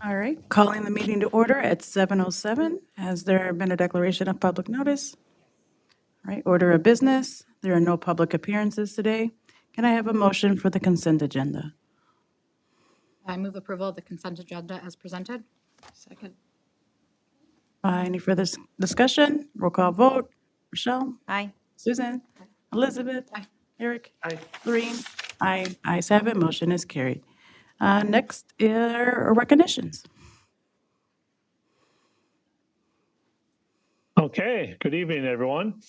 All right, calling the meeting to order at 7:07. Has there been a declaration of public notice? All right, order of business. There are no public appearances today. Can I have a motion for the consent agenda? I move approval of the consent agenda as presented. Second. Any further discussion? Roll call vote. Rochelle? Aye. Susan? Elizabeth? Aye. Eric? Aye. Lorene? Aye. Ayes have it, motion is carried. Next are recognitions. Okay, good evening, everyone.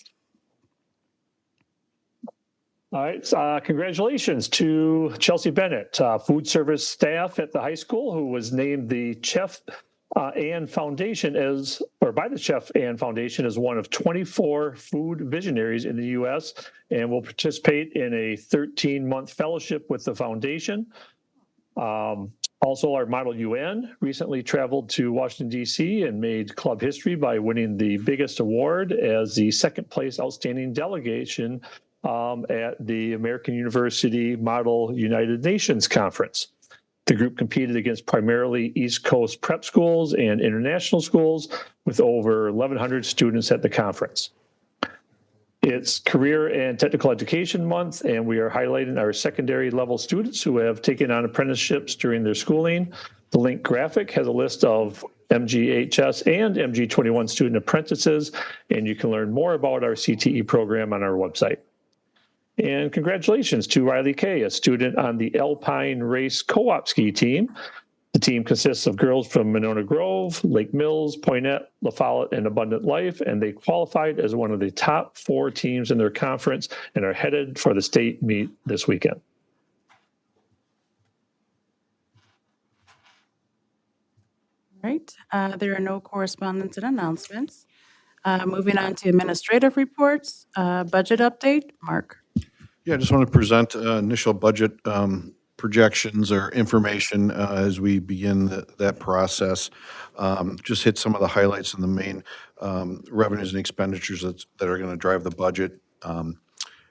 All right, congratulations to Chelsea Bennett, food service staff at the high school, who was named the Chef Ann Foundation by the Chef Ann Foundation as one of 24 food visionaries in the U.S. and will participate in a 13-month fellowship with the foundation. Also, our model UN recently traveled to Washington, D.C. and made club history by winning the biggest award as the second place outstanding delegation at the American University Model United Nations Conference. The group competed against primarily East Coast prep schools and international schools with over 1,100 students at the conference. It's Career and Technical Education Month, and we are highlighting our secondary level students who have taken on apprenticeships during their schooling. The link graphic has a list of MGHS and MG21 student apprentices, and you can learn more about our CTE program on our website. And congratulations to Riley Kay, a student on the Alpine Race Co-op ski team. The team consists of girls from Monona Grove, Lake Mills, Poinet, La Follette, and Abundant Life, and they qualified as one of the top 4 teams in their conference and are headed for the state meet this weekend. All right, there are no correspondence and announcements. Moving on to administrative reports, budget update, Mark. Yeah, I just want to present initial budget projections or information as we begin that process. Just hit some of the highlights and the main revenues and expenditures that are going to drive the budget.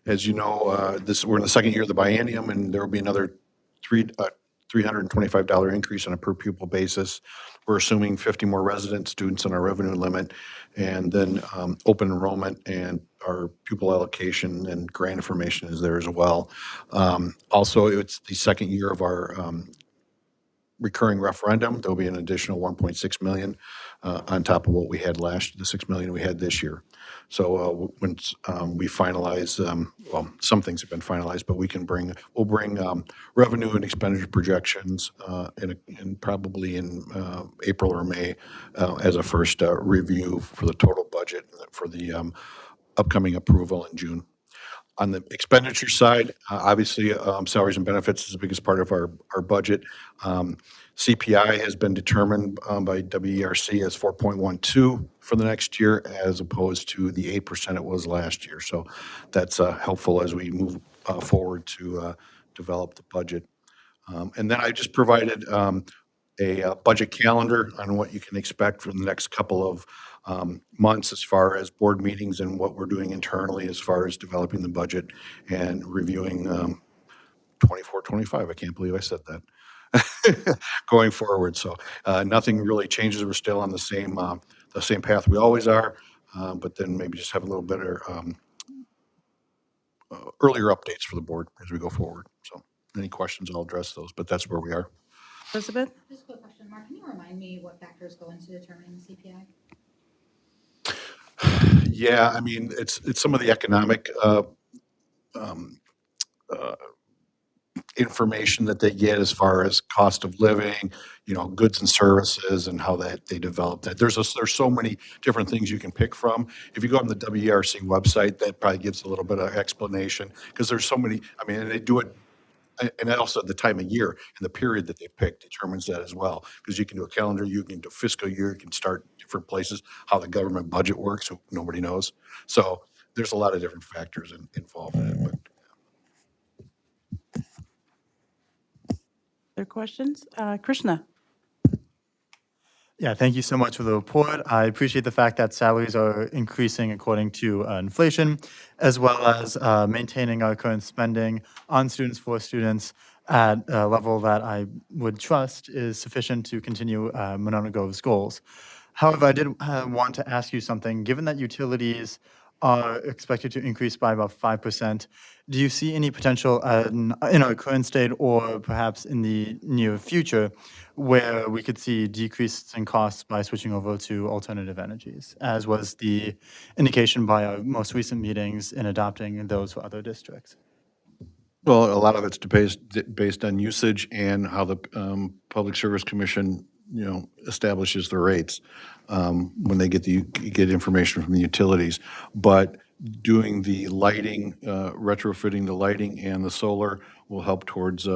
As you know, we're in the second year of the biennium, and there will be another $325 increase on a per pupil basis. We're assuming 50 more resident students in our revenue limit, and then open enrollment and our pupil allocation and grant information is there as well. Also, it's the second year of our recurring referendum. There'll be an additional 1.6 million on top of what we had the 6 million we had this year. So when we finalize, well, some things have been finalized, but we'll bring revenue and expenditure projections in probably in April or May as a first review for the total budget for the upcoming approval in June. On the expenditure side, obviously, salaries and benefits is the biggest part of our budget. CPI has been determined by WERC as 4.12 for the next year, as opposed to the 8% it was last year. So that's helpful as we move forward to develop the budget. And then I just provided a budget calendar on what you can expect for the next couple of months as far as board meetings and what we're doing internally as far as developing the budget and reviewing 24, 25. I can't believe I said that. Going forward. So nothing really changes. We're still on the same path we always are, but then maybe just have a little better earlier updates for the board as we go forward. So any questions, I'll address those, but that's where we are. Elizabeth? Just a quick question, Mark. Can you remind me what factors go into determining the CPI? Yeah, I mean, it's some of the economic information that they get as far as cost of living, goods and services, and how that they develop that. There's so many different things you can pick from. If you go on the WERC website, that probably gives a little bit of explanation because there's so many. I mean, and they do it, and also the time of year and the period that they pick determines that as well. Because you can do a calendar, you can do a fiscal year, you can start different places. How the government budget works, nobody knows. So there's a lot of different factors involved in it. But Other questions? Krishna? Yeah, thank you so much for the report. I appreciate the fact that salaries are increasing according to inflation, as well as maintaining our current spending on students for students. at a level that I would trust is sufficient to continue Monona Grove's goals. However, I did want to ask you something. Given that utilities are expected to increase by about 5%, do you see any potential in our current state or perhaps in the near future where we could see decreases in costs by switching over to alternative energies, as was the indication by our most recent meetings in adopting those for other districts? Well, a lot of it's based on usage and how the Public Service Commission, establishes the rates when they get information from the utilities. But doing the lighting, retrofitting the lighting and the solar will help towards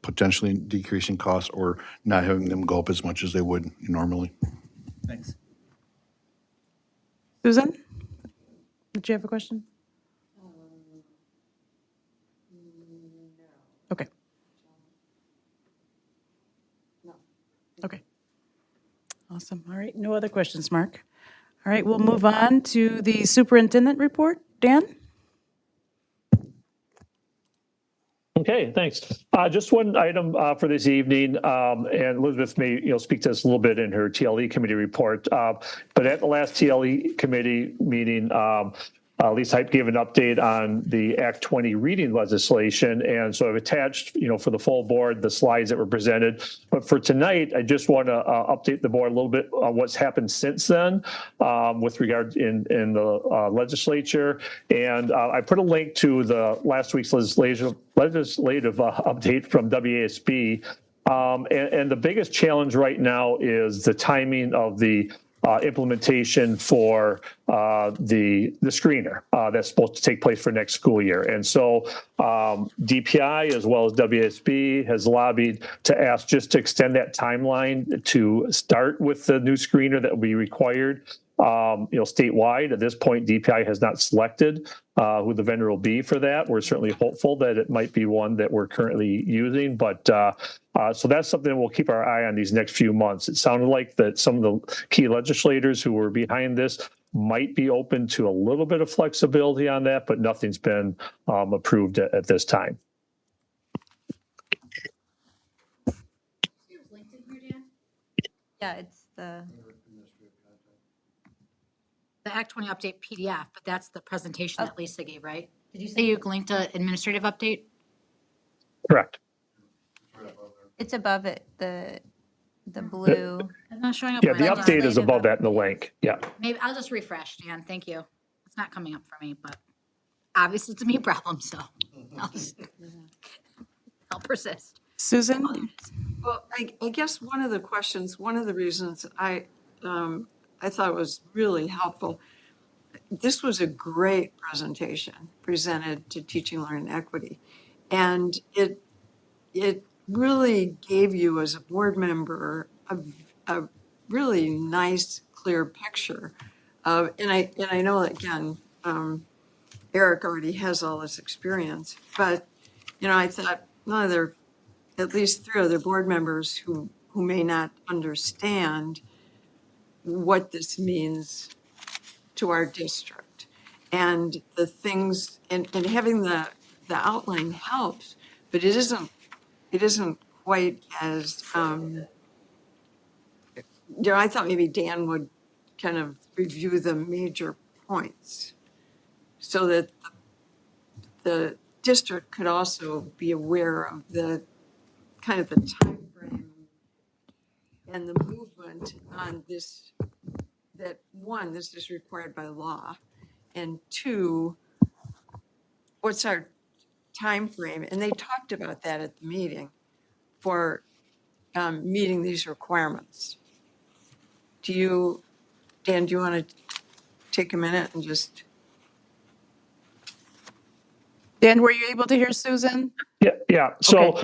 potentially decreasing costs or not having them go up as much as they would normally. Thanks. Susan? Did you have a question? Okay. Okay. Awesome. All right. No other questions, Mark. All right. We'll move on to the superintendent report. Dan? Okay, thanks. Just one item for this evening, and Elizabeth may speak to this a little bit in her TLE committee report. But at the last TLE committee meeting, Lisa Hype gave an update on the Act 20 reading legislation, and so I've attached, for the full board, the slides that were presented. But for tonight, I just want to update the board a little bit on what's happened since then with regard in the legislature. And I put a link to the last week's legislative update from WASB. And the biggest challenge right now is the timing of the implementation for the screener that's supposed to take place for next school year. And so DPI as well as WSB has lobbied to ask just to extend that timeline to start with the new screener that will be required statewide. At this point, DPI has not selected who the vendor will be for that. We're certainly hopeful that it might be one that we're currently using, but so that's something we'll keep our eye on these next few months. It sounded like that some of the key legislators who were behind this might be open to a little bit of flexibility on that, but nothing's been approved at this time. Yeah, it's the Act 20 update PDF, but that's the presentation that Lisa gave, right? Did you say you linked to administrative update? Correct. It's above it, the blue. It's not showing up. Yeah, on the my update is list. above that in the link. Yeah. Maybe I'll just refresh, Dan. Thank you. It's not coming up for me, but obviously it's a me problem, so I'll persist. Susan? Well, I guess one of the reasons I thought it was really helpful, this was a great presentation presented to Teaching, Learning, Equity. And it really gave you as a board member a really nice, clear picture of, and I know that, again, Eric already has all this experience, but, I thought at least 3 other board members who may not understand what this means to our district. And the things, and having the outline helps, but it isn't quite as, I thought maybe Dan would kind of review the major points so that the district could also be aware of the kind of the time frame and the movement on this, that 1, this is required by law, and 2, what's our time frame? And they talked about that at the meeting for meeting these requirements. Dan, do you want to take a minute and just? Dan, were you able to hear Susan? Yeah. So,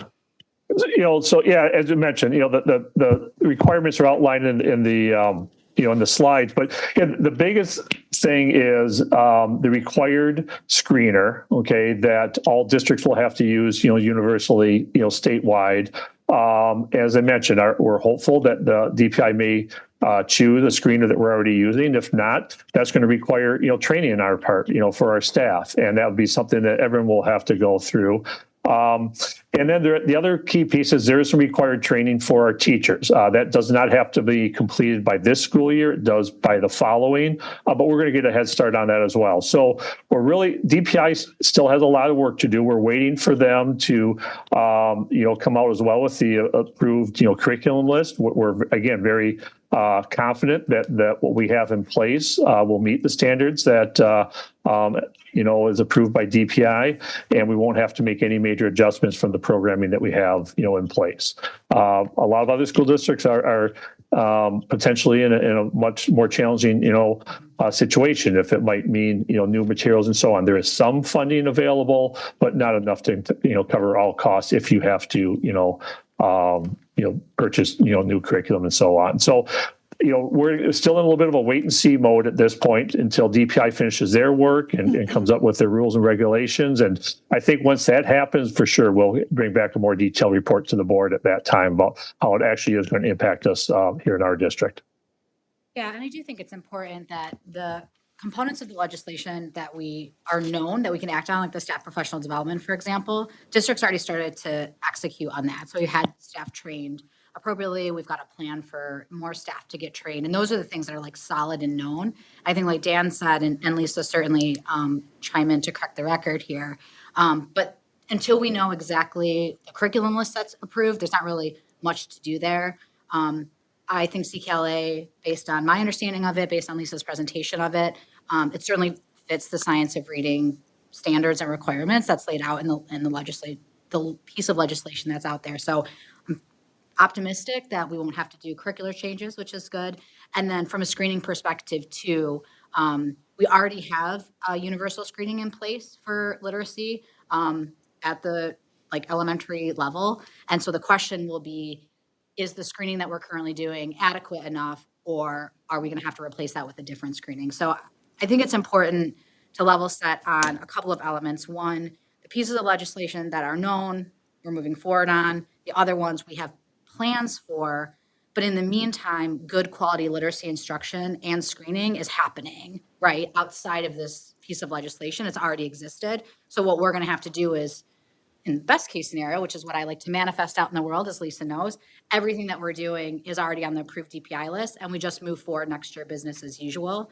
Okay. As you mentioned, the requirements are outlined in the in the slides, but the biggest thing is the required screener, okay, that all districts will have to use, universally, statewide. As I mentioned, we're hopeful that the DPI may choose a screener that we're already using. If not, that's going to require, training on our part, for our staff. And that would be something that everyone will have to go through. And then the other key piece is there is some required training for our teachers. That does not have to be completed by this school year. It does by the following, but we're going to get a head start on that as well. So DPI still has a lot of work to do. We're waiting for them to, come out as well with the approved, curriculum list. We're again, very confident that what we have in place will meet the standards that is approved by DPI, and we won't have to make any major adjustments from the programming that we have in place. A lot of other school districts are potentially in a much more challenging situation, if it might mean new materials and so on. There is some funding available, but not enough to cover all costs if you have to purchase new curriculum and so on. So we're still in a little bit of a wait and see mode at this point until DPI finishes their work and comes up with their rules and regulations. And I think once that happens, for sure, we'll bring back a more detailed report to the board at that time about how it actually is going to impact us here in our district. Yeah, and I do think it's important that the components of the legislation that we are known, that we can act on, like the staff professional development, for example, districts already started to execute on that. So we had staff trained appropriately. We've got a plan for more staff to get trained. And those are the things that are like solid and known. I think like Dan said, and Lisa certainly chime in to correct the record here. But until we know exactly the curriculum list that's approved, there's not really much to do there. I think CKLA, based on my understanding of it, based on Lisa's presentation of it, it certainly fits the science of reading standards and requirements that's laid out in the piece of legislation that's out there. So I'm optimistic that we won't have to do curricular changes, which is good. And then from a screening perspective too, we already have a universal screening in place for literacy at the elementary level. And so the question will be, is the screening that we're currently doing adequate enough, or are we going to have to replace that with a different screening? So I think it's important to level set on a couple of elements. One, the pieces of legislation that are known, we're moving forward on. The other ones we have plans for, but in the meantime, good quality literacy instruction and screening is happening, right? Outside of this piece of legislation, it's already existed. So what we're going to have to do is, in the best case scenario, which is what I like to manifest out in the world, as Lisa knows, everything that we're doing is already on the approved DPI list, and we just move forward next year business as usual.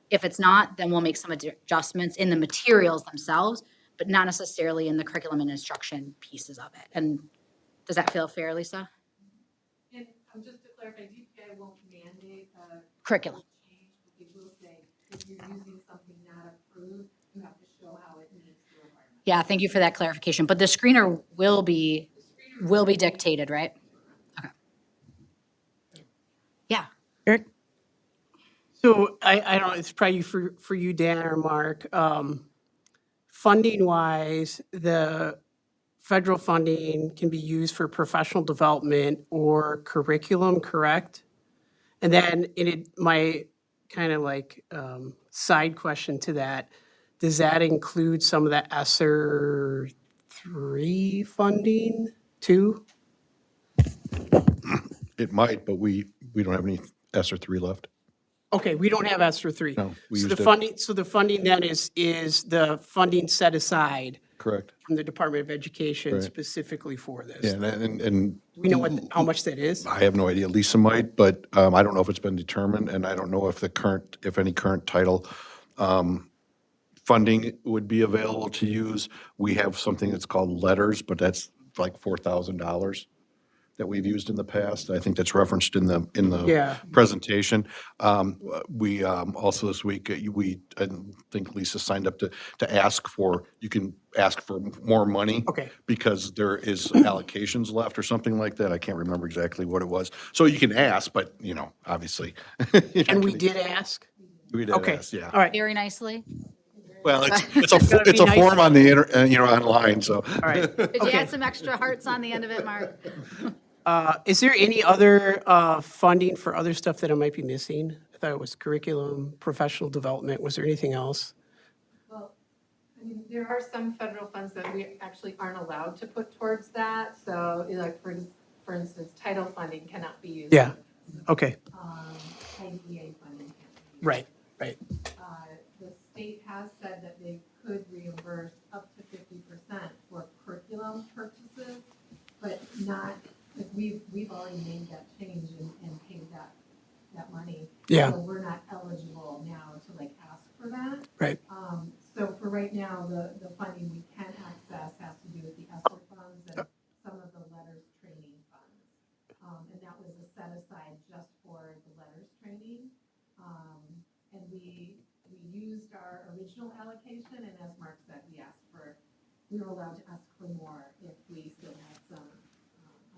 If it's not, then we'll make some adjustments in the materials themselves, but not necessarily in the curriculum and instruction pieces of it. And does that feel fair, Lisa? And just to clarify, DPI won't mandate a Curriculum. change, but they will say if you're using something not approved, you have to show how it meets the requirements. Yeah, thank you for that clarification. But the screener will be dictated, right? Okay. Yeah. Eric? So I don't know, it's probably for you, Dan or Mark. Funding wise, the federal funding can be used for professional development or curriculum, correct? And then my kind of side question to that, does that include some of the ESSER 3 funding too? It might, but we don't have any ESSER 3 left. Okay, we don't have ESSER 3. No, we So used the it. funding, then is the funding set aside Correct. from the Department of Education Right. specifically for this? Yeah, and We know how much that is? I have no idea. Lisa might, but I don't know if it's been determined, and I don't know if any current title funding would be available to use. We have something that's called letters, but that's like $4,000 that we've used in the past. I think that's referenced in the Yeah. presentation. We also this week, I think Lisa signed up to ask for, you can ask for more money. Okay. Because there is allocations left or something like that. I can't remember exactly what it was. So you can ask, but obviously. And we did ask? We did Okay. ask, yeah. All right, Very nicely. Well, it's gotta be a nice. form on the online, so. all right. Did you Okay. add some extra hearts on the end of it, Mark? Is there any other funding for other stuff that I might be missing? I thought it was curriculum, professional development. Was there anything else? Well, I mean, there are some federal funds that we actually aren't allowed to put towards that. So like, for instance, title funding cannot be used. Yeah, okay, IDEA funding can't be used. right. The state has said that they could reimburse up to 50% for curriculum purchases, but not, like, we've already made that change and paid that money. Yeah. So we're not eligible now to like ask for that. Right. So for right now, the funding we can access has to do with the ESSER funds and some of the letters training funds. And that was a set aside just for the letters training. And we used our original allocation, and as Mark said, we were allowed to ask for more if we still had some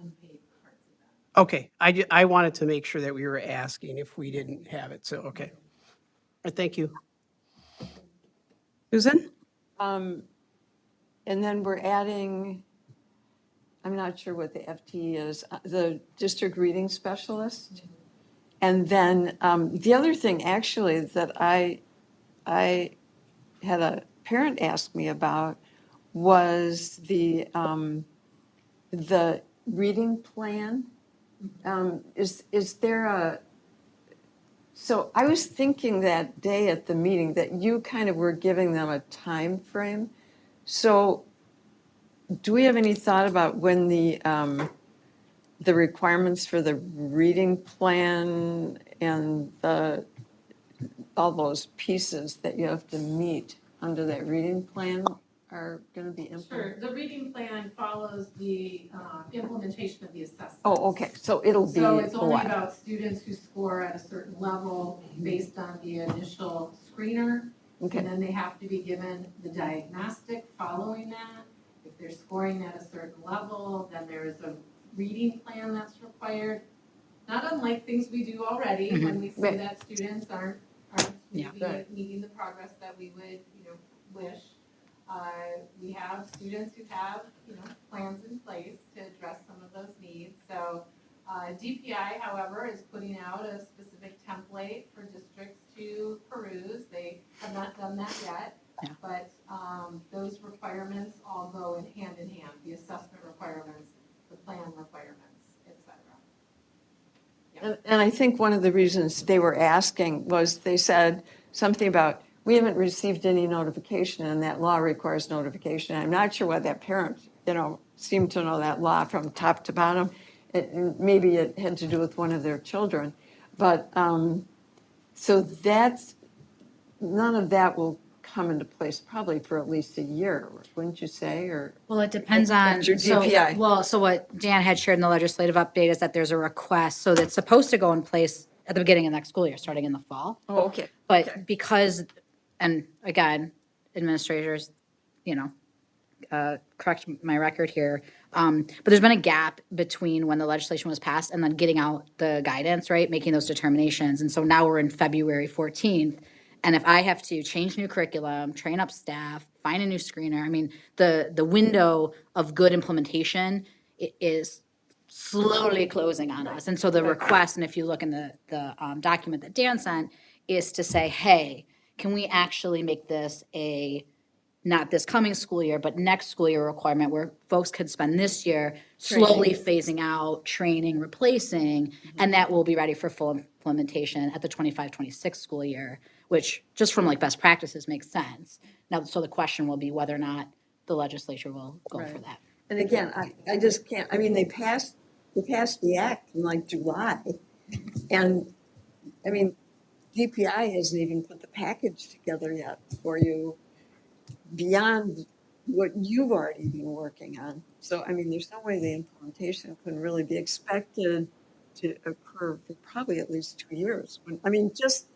unpaid parts of that. Okay, I wanted to make sure that we were asking if we didn't have it, so, okay. All right, thank you. Susan? And then we're adding, I'm not sure what the FTE is, the district reading specialist. And then the other thing actually that I had a parent ask me about was the reading plan. Is there a, so I was thinking that day at the meeting that you kind of were giving them a time frame. So do we have any thought about when the requirements for the reading plan and all those pieces that you have to meet under that reading plan are going to be Sure, implemented? the reading plan follows the implementation of the assessment. Oh, okay, so it'll be So a it's only while. about students who score at a certain level based on the initial screener. Okay. And then they have to be given the diagnostic following that. If they're scoring at a certain level, then there's a reading plan that's required. Not unlike things we do already when we say that students aren't Yeah. maybe meeting the progress that we would, wish. We have students who have, plans in place to address some of those needs. So DPI, however, is putting out a specific template for districts to peruse. They have not done that yet, but those requirements all go in hand, the assessment requirements, the plan requirements, et cetera. And I think one of the reasons they were asking was they said something about, we haven't received any notification and that law requires notification. I'm not sure why that parent, seemed to know that law from top to bottom. Maybe it had to do with one of their children. But, so none of that will come into place probably for at least a year, wouldn't you say, or? Well, it depends on, Your DPI. so what Dan had shared in the legislative update is that there's a request, so that's supposed to go in place at the beginning of next school year, starting in the fall. Oh, okay. But because, and again, administrators, correct my record here, but there's been a gap between when the legislation was passed and then getting out the guidance, right, making those determinations. And so now we're in February 14th. And if I have to change new curriculum, train up staff, find a new screener, I mean, the window of good implementation is slowly closing on us. And so the request, and if you look in the document that Dan sent, is to say, hey, can we actually make this not this coming school year, but next school year requirement where folks could spend this year slowly phasing out, training, replacing, and that will be ready for full implementation at the 25-26 school year, which just from like best practices makes sense. Now, so the question will be whether or not the legislature will go for that. And again, I just can't, I mean, they passed the act in like July. And, I mean, DPI hasn't even put the package together yet for you beyond what you've already been working on. So, I mean, there's no way the implementation can really be expected to occur for probably at least 2 years. I mean, just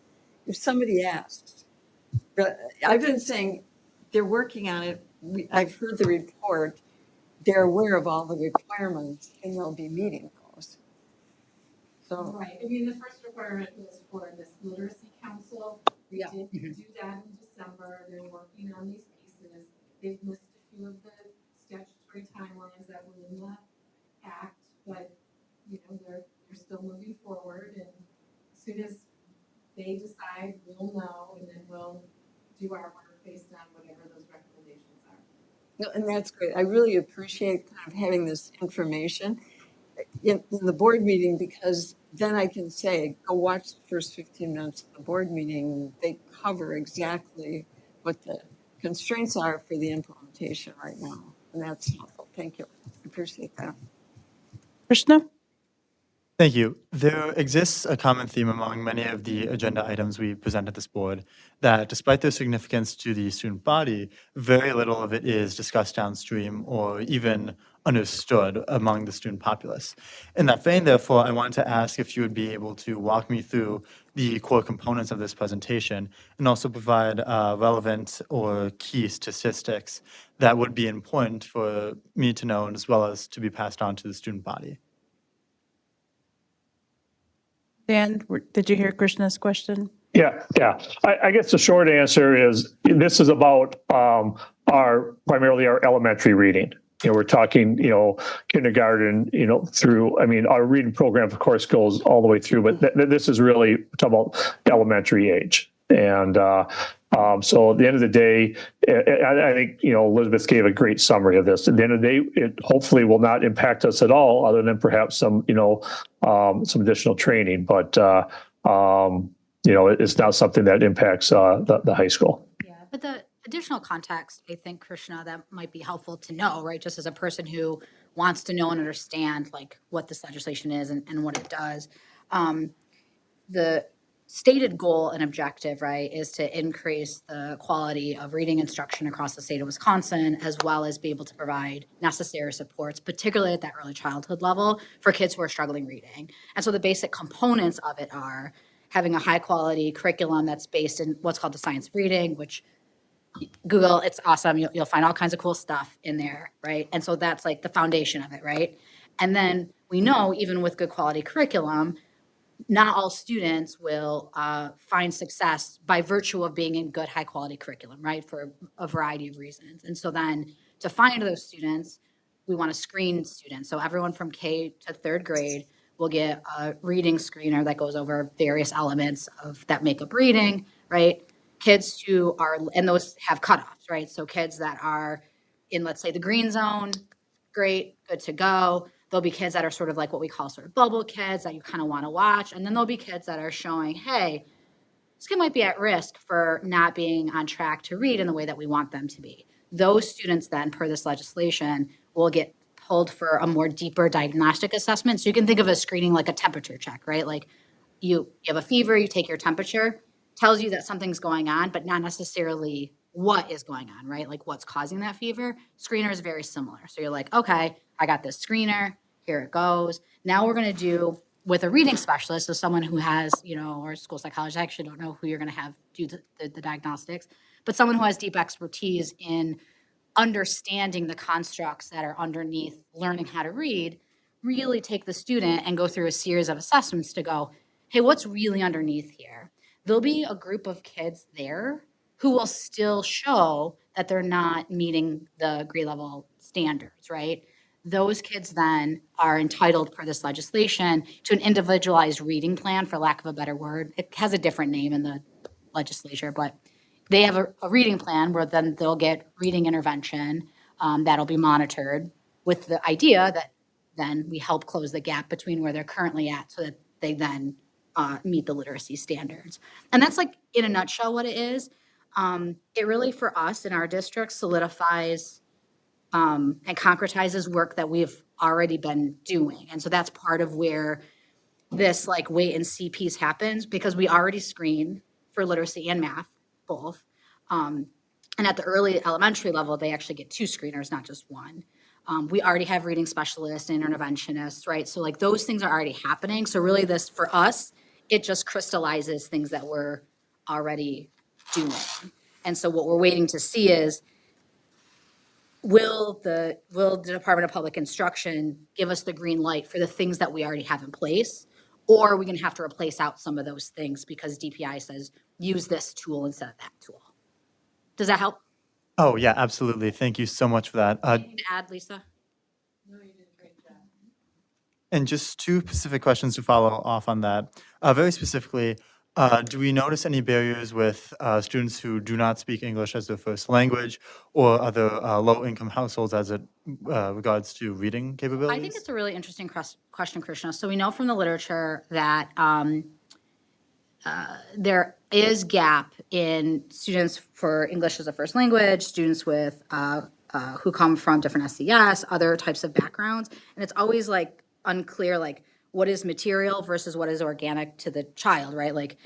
if somebody asks, but I've been saying they're working on it. I've heard the report. They're aware of all the requirements and they'll be meeting those. So, Right, I mean, the first requirement was for this literacy council. We did do that in December. They're working on these pieces. They've missed a few of the statutory timelines that were in the act, but, they're still moving forward. And as soon as they decide, we'll know, and then we'll do our work based on whatever those recommendations are. no, and that's great. I really appreciate kind of having this information in the board meeting, because then I can say, go watch the first 15 minutes of the board meeting. They cover exactly what the constraints are for the implementation right now. And that's helpful. Thank you. Appreciate that. Krishna? Thank you. There exists a common theme among many of the agenda items we present at this board that despite their significance to the student body, very little of it is discussed downstream or even understood among the student populace. In that vein, therefore, I wanted to ask if you would be able to walk me through the core components of this presentation and also provide relevant or key statistics that would be important for me to know as well as to be passed on to the student body. Dan, did you hear Krishna's question? Yeah. I guess the short answer is this is about primarily our elementary reading. We're talking, kindergarten, through, our reading program, of course, goes all the way through, but this is really talking about elementary age. And so at the end of the day, I think, Elizabeth gave a great summary of this. At the end of the day, it hopefully will not impact us at all, other than perhaps some additional training. But, it's not something that impacts the high school. Yeah, but the additional context, I think, Krishna, that might be helpful to know, right? Just as a person who wants to know and understand like what this legislation is and what it does. The stated goal and objective, right, is to increase the quality of reading instruction across the state of Wisconsin, as well as be able to provide necessary supports, particularly at that early childhood level for kids who are struggling reading. And so the basic components of it are having a high quality curriculum that's based in what's called the science of reading, which Google, it's awesome. You'll find all kinds of cool stuff in there, right? And so that's like the foundation of it, right? And then we know even with good quality curriculum, not all students will find success by virtue of being in good, high quality curriculum, right? For a variety of reasons. And so then to find those students, we want to screen students. So everyone from K to third grade will get a reading screener that goes over various elements of that make up reading, right? Kids who are, and those have cutoffs, right? So kids that are in, let's say, the green zone, great, good to go. There'll be kids that are sort of like what we call sort of bubble kids that you kind of want to watch. And then there'll be kids that are showing, hey, this kid might be at risk for not being on track to read in the way that we want them to be. Those students then, per this legislation, will get pulled for a more deeper diagnostic assessment. So you can think of a screening like a temperature check, right? Like you have a fever, you take your temperature, tells you that something's going on, but not necessarily what is going on, right? Like what's causing that fever. Screener is very similar. So you're like, okay, I got this screener, here it goes. Now we're going to do with a reading specialist, so someone who has, or school psychologist, I actually don't know who you're going to have do the diagnostics, but someone who has deep expertise in understanding the constructs that are underneath learning how to read, really take the student and go through a series of assessments to go, hey, what's really underneath here? There'll be a group of kids there who will still show that they're not meeting the grade level standards, right? Those kids then are entitled per this legislation to an individualized reading plan, for lack of a better word. It has a different name in the legislature, but they have a reading plan where then they'll get reading intervention that'll be monitored with the idea that then we help close the gap between where they're currently at so that they then meet the literacy standards. And that's like in a nutshell what it is. It really for us in our district solidifies and concretizes work that we've already been doing. And so that's part of where this like wait and see piece happens, because we already screen for literacy and math, both. And at the early elementary level, they actually get 2 screeners, not just 1. We already have reading specialists and interventionists, right? So like those things are already happening. So really this, for us, it just crystallizes things that we're already doing. And so what we're waiting to see is, will the Department of Public Instruction give us the green light for the things that we already have in place? Or are we going to have to replace out some of those things because DPI says use this tool instead of that tool? Does that help? Oh, yeah, absolutely. Thank you so much for that. Anything to add, Lisa? And just 2 specific questions to follow off on that. Very specifically, do we notice any barriers with students who do not speak English as their first language or other low-income households as it regards to reading capabilities? I think it's a really interesting question, Krishna. So we know from the literature that there is gap in students for English as a first language, students with who come from different SES, other types of backgrounds. And it's always like unclear, like what is material versus what is organic to the child, right? Like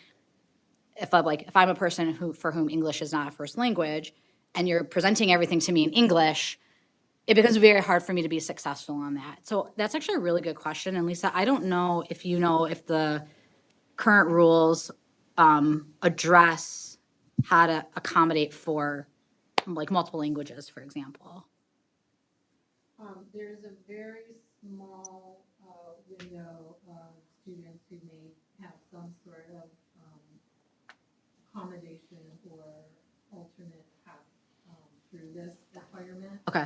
if I'm a person for whom English is not a first language and you're presenting everything to me in English, it becomes very hard for me to be successful on that. So that's actually a really good question. And Lisa, I don't know if you know if the current rules address how to accommodate for like multiple languages, for example. There's a very small window of students who may have some sort of accommodation or alternate path through this requirement. Okay.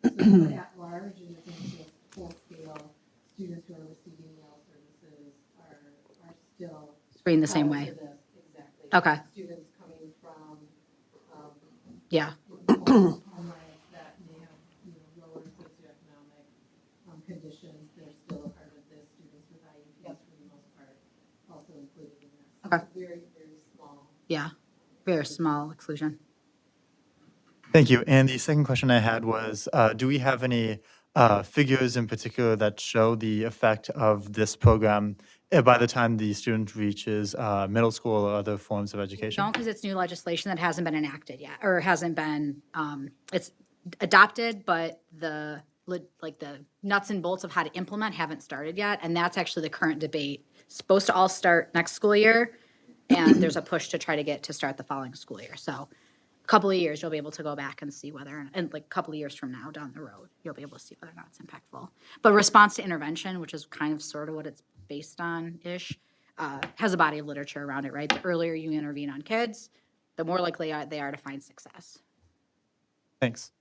So at large, it isn't just full-scale students who are receiving meal services are still. Screened the same held way. to this, exactly. Okay. Students coming from Yeah. homelands that may have, lower socioeconomic conditions, they're still a part of this. Students with IEPs for the most part also included in this. So Okay. it's very, very small. Yeah. Very small exclusion. Thank you. And the second question I had was, do we have any figures in particular that show the effect of this program by the time the student reaches middle school or other forms of education? No, because it's new legislation that hasn't been enacted yet, or hasn't been, it's adopted, but the nuts and bolts of how to implement haven't started yet. And that's actually the current debate. It's supposed to all start next school year, and there's a push to try to get to start the following school year. So a couple of years, you'll be able to go back and see whether, and like a couple of years from now down the road, you'll be able to see whether or not it's impactful. But response to intervention, which is kind of sort of what it's based on-ish, has a body of literature around it, right? The earlier you intervene on kids, the more likely they are to find success. Thanks.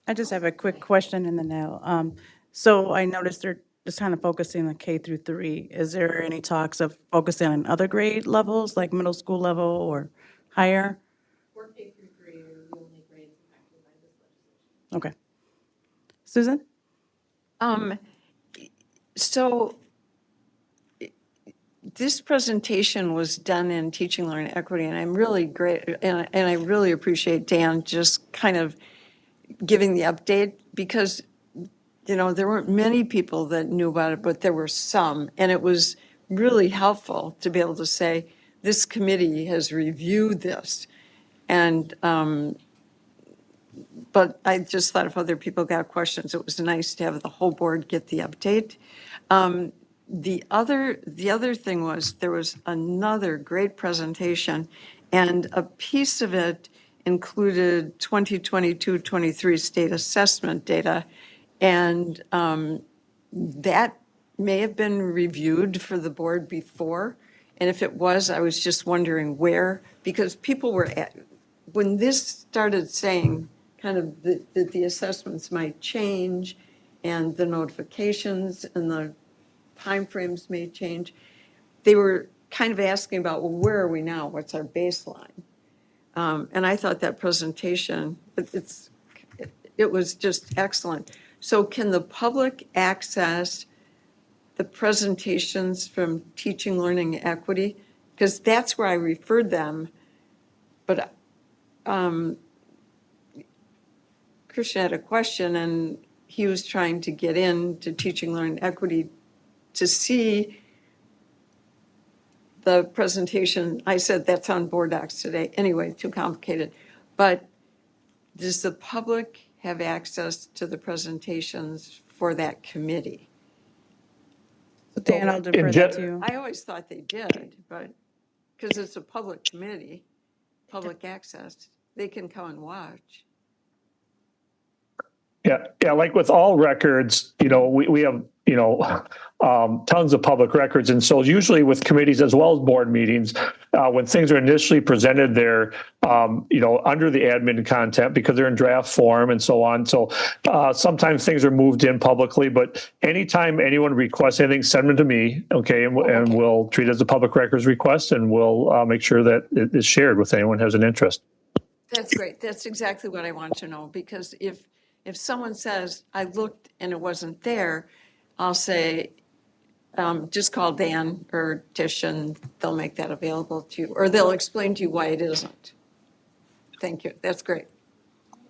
I just have a quick question in the now. So I noticed they're just kind of focusing on K through 3. Is there any talks of focusing on other grade levels, like middle school level or higher? 4K through 3 are the only grades affected by this legislation. Okay. Susan? So this presentation was done in Teaching, Learning, Equity, and I'm really great, and I really appreciate Dan just kind of giving the update because, there weren't many people that knew about it, but there were some. And it was really helpful to be able to say, this committee has reviewed this. And, but I just thought if other people got questions, it was nice to have the whole board get the update. The other thing was, there was another great presentation, and a piece of it included 2022-23 state assessment data, and that may have been reviewed for the board before, and if it was, I was just wondering where, because people were when this started saying kind of that the assessments might change, and the notifications and the timeframes may change, they were kind of asking about, well, where are we now? What's our baseline? And I thought that presentation, it was just excellent. So can the public access the presentations from Teaching, Learning, Equity? Because that's where I referred them. But Christian had a question, and he was trying to get into Teaching, Learning, Equity to see the presentation. I said that's on board docs today. Anyway, too complicated. But does the public have access to the presentations for that committee? Dan, I'll defer that to you. I always thought they did, but because it's a public committee, public access, they can come and watch. Yeah, like with all records, we have, tons of public records. And so usually with committees as well as board meetings, when things are initially presented, they're, under the admin content because they're in draft form and so on. So sometimes things are moved in publicly, but anytime anyone requests anything, send them to me, okay? And we'll treat it as a public records request, and we'll make sure that it is shared with anyone who has an interest. That's great. That's exactly what I want to know, because if someone says, I looked and it wasn't there, I'll say, just call Dan or Tish and they'll make that available to you, or they'll explain to you why it isn't. Thank you. That's great.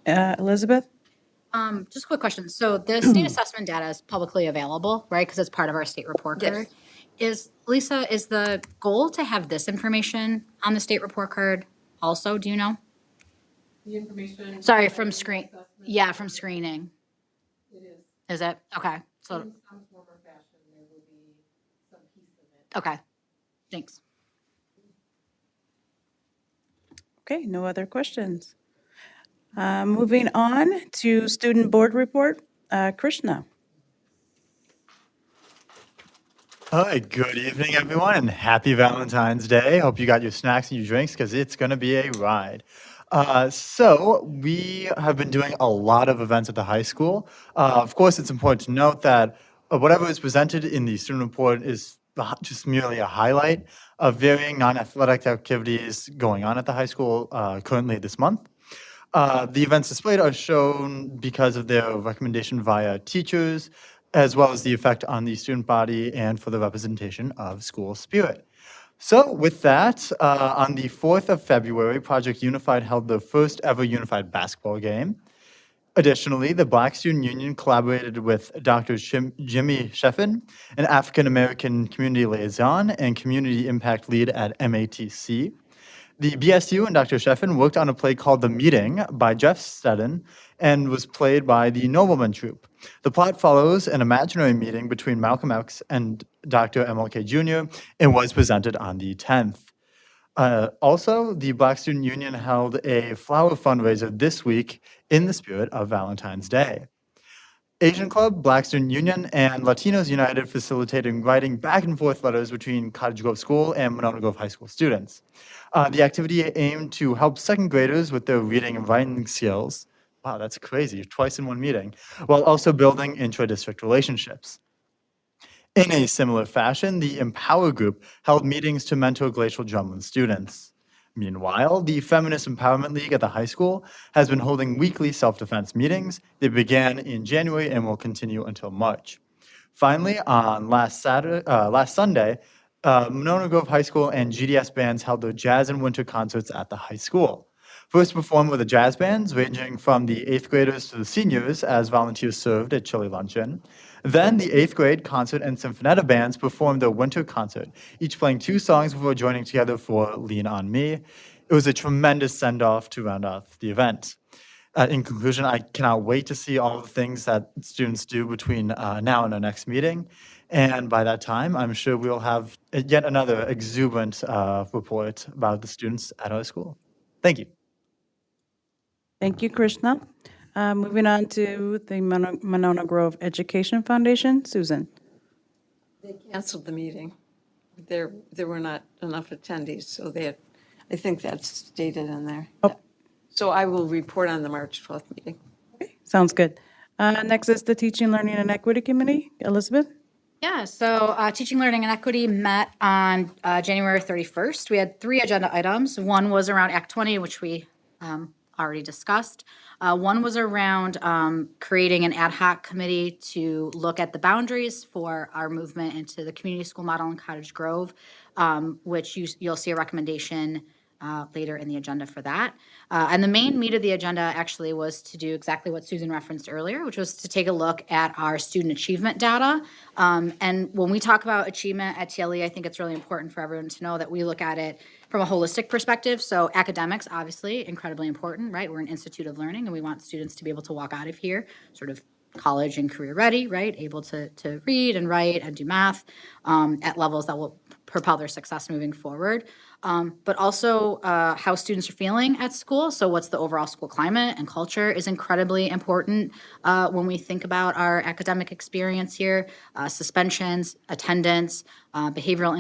Elizabeth? Just a quick question. So the state assessment data is publicly available, right? Because it's part of our state report card. Lisa, is the goal to have this information on the state report card also? Do you know? The information. Sorry, from from screening. It is. Is it? Okay. So, In some form or fashion, there will be some piece of it. okay. Thanks. Okay, no other questions. Moving on to student board report, Krishna. Hi, good evening, everyone, and happy Valentine's Day. Hope you got your snacks and your drinks because it's going to be a ride. So we have been doing a lot of events at the high school. Of course, it's important to note that whatever is presented in the student report is just merely a highlight of varying non-athletic activities going on at the high school currently this month. The events displayed are shown because of their recommendation via teachers, as well as the effect on the student body and for the representation of school spirit. So with that, on the 4th of February, Project Unified held the first ever unified basketball game. Additionally, the Black Student Union collaborated with Dr. Jimmy Sheffin, an African-American community liaison and community impact lead at MATC. The BSU and Dr. Sheffin worked on a play called The Meeting by Jeff Stedden and was played by the Nobleman Troupe. The plot follows an imaginary meeting between Malcolm X and Dr. MLK Jr. and was presented on the 10th. Also, the Black Student Union held a flower fundraiser this week in the spirit of Valentine's Day. Asian Club, Black Student Union, and Latinos United facilitating writing back and forth letters between Cottage Grove School and Monona Grove High School students. The activity aimed to help second graders with their reading and writing skills. Wow, that's crazy, twice in one meeting, while also building intra-district relationships. In a similar fashion, the Empower Group held meetings to mentor glacial drumlin students. Meanwhile, the Feminist Empowerment League at the high school has been holding weekly self-defense meetings. They began in January and will continue until March. Finally, on last Sunday, Monona Grove High School and GDS bands held their jazz and winter concerts at the high school. First performed were the jazz bands, ranging from the 8th graders to the seniors, as volunteers served at Chili Luncheon. Then the 8th grade concert and Sinfonetta bands performed their winter concert, each playing 2 songs before joining together for Lean On Me. It was a tremendous send-off to round off the event. In conclusion, I cannot wait to see all the things that students do between now and our next meeting. And by that time, I'm sure we'll have yet another exuberant report about the students at our school. Thank you. Thank you, Krishna. Moving on to the Monona Grove Education Foundation, Susan. They canceled the meeting. There were not enough attendees, so I think that's stated in there. Oh. So I will report on the March 12th meeting. Sounds good. Next is the Teaching, Learning, and Equity Committee. Elizabeth? Yeah, so Teaching, Learning, and Equity met on January 31st. We had 3 agenda items. One was around Act 20, which we already discussed. One was around creating an ad hoc committee to look at the boundaries for our movement into the community school model in Cottage Grove, which you'll see a recommendation later in the agenda for that. And the main meat of the agenda actually was to do exactly what Susan referenced earlier, which was to take a look at our student achievement data. And when we talk about achievement at TLE, I think it's really important for everyone to know that we look at it from a holistic perspective. So academics, obviously, incredibly important, right? We're an institute of learning, and we want students to be able to walk out of here sort of college and career ready, right? Able to read and write and do math at levels that will propel their success moving forward. But also how students are feeling at school. So what's the overall school climate and culture is incredibly important when we think about our academic experience here. Suspensions, attendance, behavioral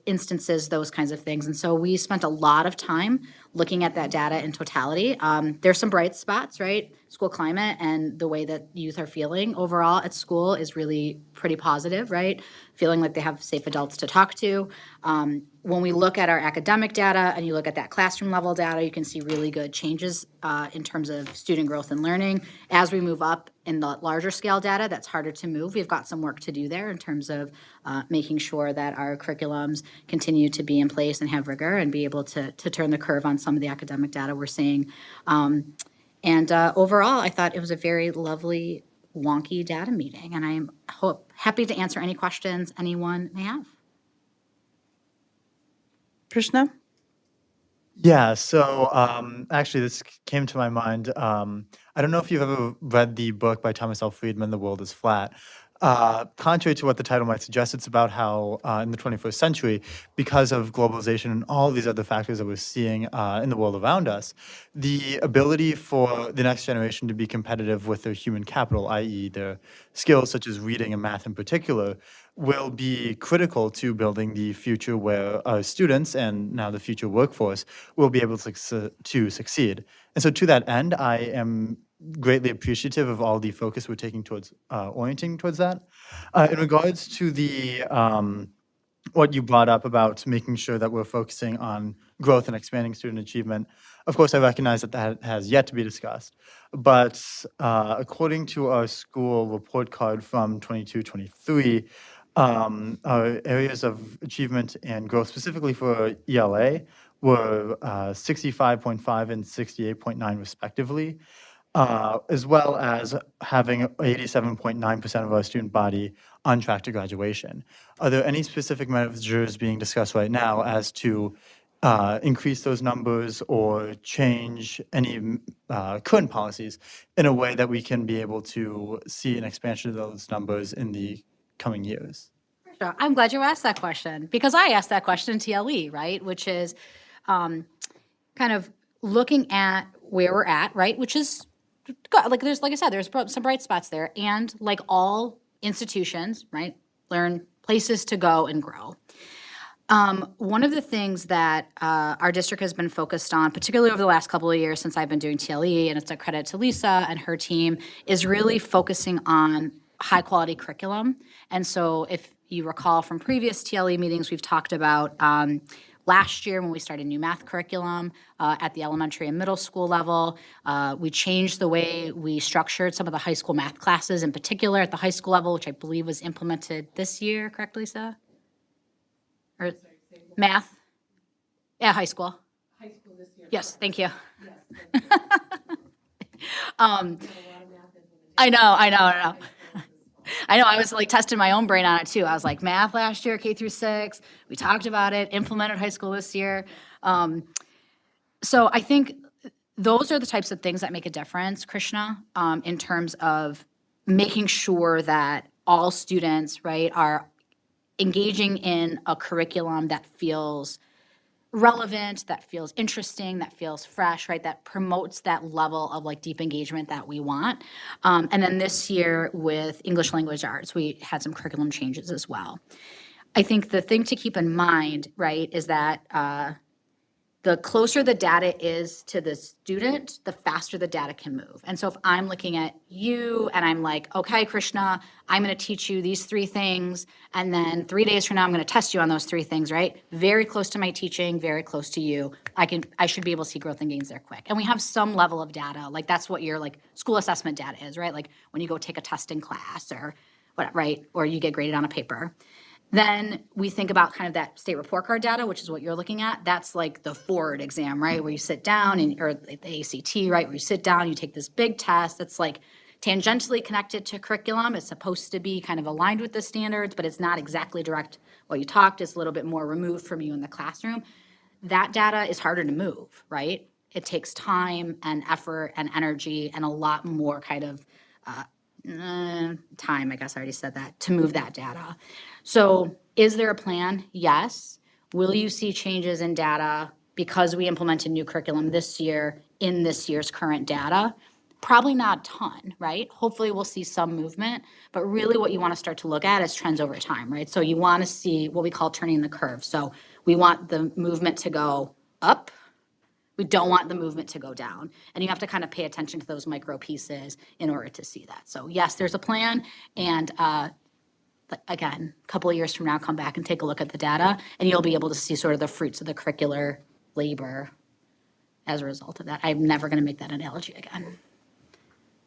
instances, those kinds of things. And so we spent a lot of time looking at that data in totality. There's some bright spots, right? School climate and the way that youth are feeling overall at school is really pretty positive, right? Feeling like they have safe adults to talk to. When we look at our academic data and you look at that classroom level data, you can see really good changes in terms of student growth and learning. As we move up in the larger scale data, that's harder to move. We've got some work to do there in terms of making sure that our curriculums continue to be in place and have rigor and be able to turn the curve on some of the academic data we're seeing. And overall, I thought it was a very lovely, wonky data meeting, and I'm happy to answer any questions anyone may have. Krishna? Yeah, so actually, this came to my mind. I don't know if you've ever read the book by Thomas L. Friedman, The World is Flat. Contrary to what the title might suggest, it's about how in the 21st century, because of globalization and all these other factors that we're seeing in the world around us, the ability for the next generation to be competitive with their human capital, i.e., their skills such as reading and math in particular, will be critical to building the future where our students and now the future workforce will be able to succeed. And so to that end, I am greatly appreciative of all the focus we're taking towards orienting towards that. In regards to the what you brought up about making sure that we're focusing on growth and expanding student achievement, of course, I recognize that that has yet to be discussed. But according to our school report card from 22-23, our areas of achievement and growth, specifically for ELA, were 65.5 and 68.9 respectively, as well as having 87.9% of our student body on track to graduation. Are there any specific measures being discussed right now as to increase those numbers or change any current policies in a way that we can be able to see an expansion of those numbers in the coming years? Sure. I'm glad you asked that question, because I asked that question in TLE, right? Which is kind of looking at where we're at, right? Which is good. Like I said, there's some bright spots there. And like all institutions, right, learn places to go and grow. One of the things that our district has been focused on, particularly over the last couple of years since I've been doing TLE, and it's a credit to Lisa and her team, is really focusing on high quality curriculum. And so if you recall from previous TLE meetings, we've talked about last year when we started new math curriculum at the elementary and middle school level. We changed the way we structured some of the high school math classes, in particular at the high school level, which I believe was implemented this year, correct, Lisa? Or math? Yeah, high school. High school this year. Yes, thank you. Yes. I know. I know, I was like testing my own brain on it too. I was like, math last year, K through 6, we talked about it, implemented high school this year. So I think those are the types of things that make a difference, Krishna, in terms of making sure that all students, right, are engaging in a curriculum that feels relevant, that feels interesting, that feels fresh, right? That promotes that level of like deep engagement that we want. And then this year with English language arts, we had some curriculum changes as well. I think the thing to keep in mind, right, is that the closer the data is to the student, the faster the data can move. And so if I'm looking at you and I'm like, okay, Krishna, I'm going to teach you these 3 things, and then 3 days from now, I'm going to test you on those 3 things, right? Very close to my teaching, very close to you. I should be able to see growth and gains there quick. And we have some level of data, like that's what your like school assessment data is, right? Like when you go take a test in class or what, right? Or you get graded on a paper. Then we think about kind of that state report card data, which is what you're looking at. That's like the Ford exam, right? Where you sit down or the ACT, right? Where you sit down, you take this big test that's like tangentially connected to curriculum. It's supposed to be kind of aligned with the standards, but it's not exactly direct what you talked. It's a little bit more removed from you in the classroom. That data is harder to move, right? It takes time and effort and energy and a lot more kind of time, I guess I already said that, to move that data. So is there a plan? Yes. Will you see changes in data because we implemented new curriculum this year in this year's current data? Probably not a ton, right? Hopefully we'll see some movement, but really what you want to start to look at is trends over time, right? So you want to see what we call turning the curve. So we want the movement to go up. We don't want the movement to go down. And you have to kind of pay attention to those micro pieces in order to see that. So yes, there's a plan. And again, a couple of years from now, come back and take a look at the data, and you'll be able to see sort of the fruits of the curricular labor as a result of that. I'm never going to make that analogy again.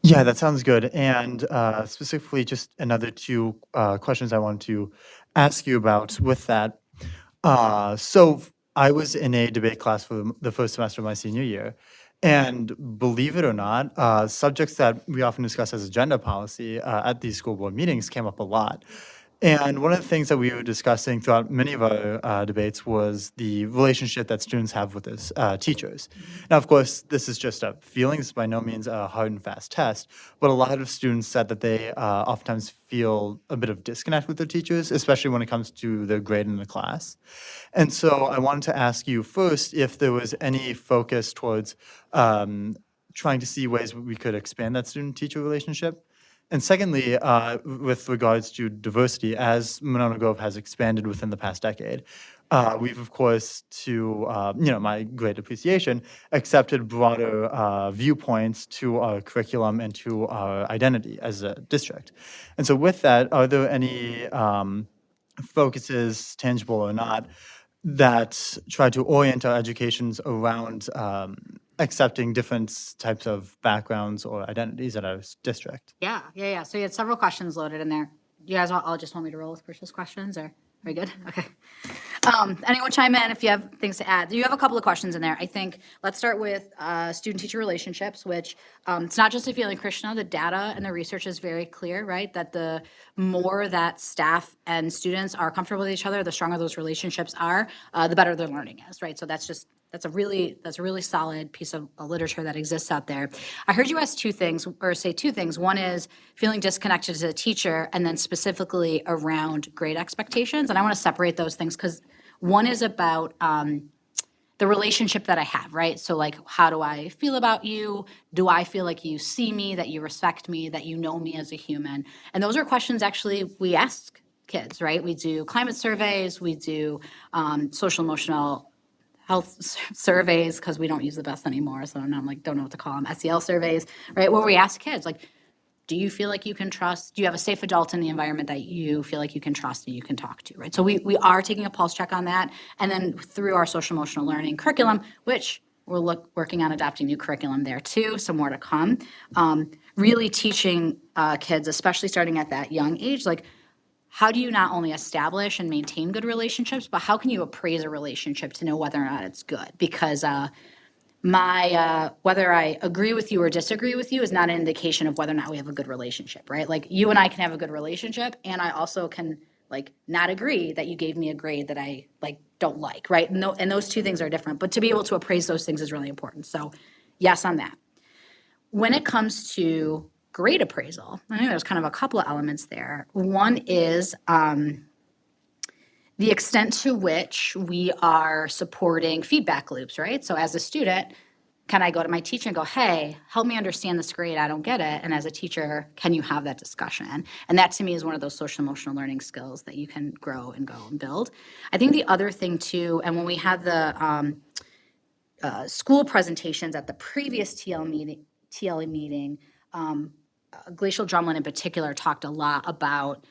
Yeah, that sounds good. And specifically, just another 2 questions I wanted to ask you about with that. So I was in a debate class for the first semester of my senior year, And believe it or not, subjects that we often discuss as a gender policy at these school board meetings came up a lot. And one of the things that we were discussing throughout many of our debates was the relationship that students have with their teachers. Now, of course, this is just a feeling. This is by no means a hard and fast test, but a lot of students said that they oftentimes feel a bit of disconnect with their teachers, especially when it comes to their grade in the class. And so I wanted to ask you first if there was any focus towards trying to see ways we could expand that student-teacher relationship. And secondly, with regards to diversity, as Monona Grove has expanded within the past decade, we've, of course, to my great appreciation, accepted broader viewpoints to our curriculum and to our identity as a district. And so with that, are there any focuses, tangible or not, that try to orient our educations around accepting different types of backgrounds or identities at our district? Yeah. So you had several questions loaded in there. Do you guys all just want me to roll with Chris's questions, or are we good? Okay. Anyone chime in if you have things to add? You have a couple of questions in there. I think let's start with student-teacher relationships, which it's not just a feeling, Krishna. The data and the research is very clear, right? That the more that staff and students are comfortable with each other, the stronger those relationships are, the better their learning is, right? So that's a really solid piece of literature that exists out there. I heard you ask say two things. One is feeling disconnected as a teacher, and then specifically around grade expectations. And I want to separate those things because one is about the relationship that I have, right? So like, how do I feel about you? Do I feel like you see me, that you respect me, that you know me as a human? And those are questions actually we ask kids, right? We do climate surveys, we do social emotional health surveys, because we don't use the best anymore, so I'm like, don't know what to call them, SEL surveys, right? Where we ask kids, like, do you feel like you can trust, do you have a safe adult in the environment that you feel like you can trust and you can talk to, right? So we are taking a pulse check on that. And then through our social emotional learning curriculum, which we're working on adopting new curriculum there too, so more to come, really teaching kids, especially starting at that young age, like, how do you not only establish and maintain good relationships, but how can you appraise a relationship to know whether or not it's good? Because whether I agree with you or disagree with you is not an indication of whether or not we have a good relationship, right? Like, you and I can have a good relationship, and I also can like not agree that you gave me a grade that I like don't like, right? And those two things are different, but to be able to appraise those things is really important. So yes on that. When it comes to grade appraisal, I think there's kind of a couple of elements there. One is the extent to which we are supporting feedback loops, right? So as a student, can I go to my teacher and go, hey, help me understand this grade, I don't get it. And as a teacher, can you have that discussion? And that to me is one of those social emotional learning skills that you can grow and go and build. I think the other thing too, and when we had the school presentations at the previous TLE meeting, Glacial Drumlin in particular talked a lot about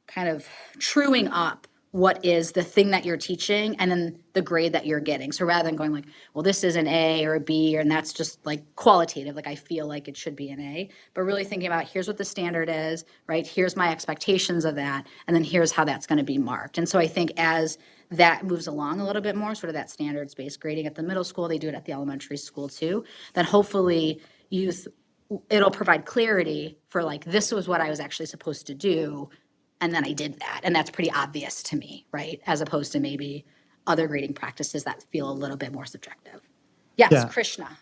kind of truing up what is the thing that you're teaching and then the grade that you're getting. So rather than going like, well, this is an A or a B, and that's just like qualitative, like I feel like it should be an A, but really thinking about here's what the standard is, right? Here's my expectations of that, and then here's how that's going to be marked. And so I think as that moves along a little bit more, sort of that standards-based grading at the middle school, they do it at the elementary school too, then hopefully it'll provide clarity for like, this was what I was actually supposed to do, and then I did that. And that's pretty obvious to me, right? As opposed to maybe other grading practices that feel a little bit more subjective. Yes, Yeah. Krishna.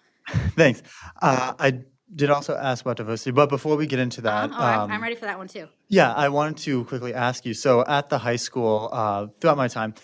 Thanks. I did also ask about diversity, but before we get into that, I'm ready for that one too. yeah, I wanted to quickly ask you. So at the high school, throughout my time,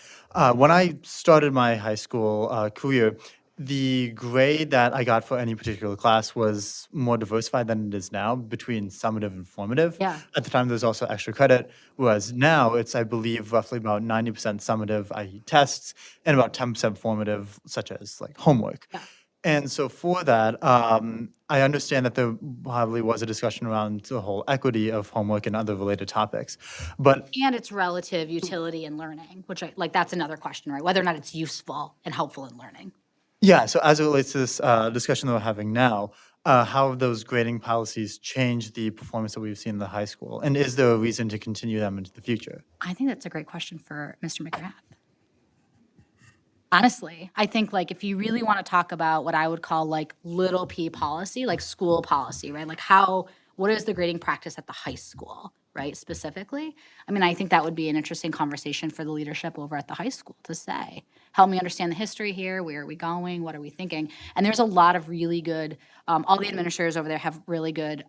when I started my high school career, the grade that I got for any particular class was more diversified than it is now between summative and formative. Yeah. At the time, there's also extra credit, whereas now it's, I believe, roughly about 90% summative, i.e. tests, and about 10% formative, such as like homework. Yeah. And so for that, I understand that there probably was a discussion around the whole equity of homework and other related topics, but And its relative utility in learning, which that's another question, right? Whether or not it's useful and helpful in learning. yeah, so as it relates to this discussion that we're having now, how have those grading policies changed the performance that we've seen in the high school? And is there a reason to continue them into the future? I think that's a great question for Mr. McGrath. Honestly, I think like if you really want to talk about what I would call like little p policy, like school policy, right? Like what is the grading practice at the high school, right? Specifically. I mean, I think that would be an interesting conversation for the leadership over at the high school to say, help me understand the history here. Where are we going? What are we thinking? And there's a lot of really good, all the administrators over there have really good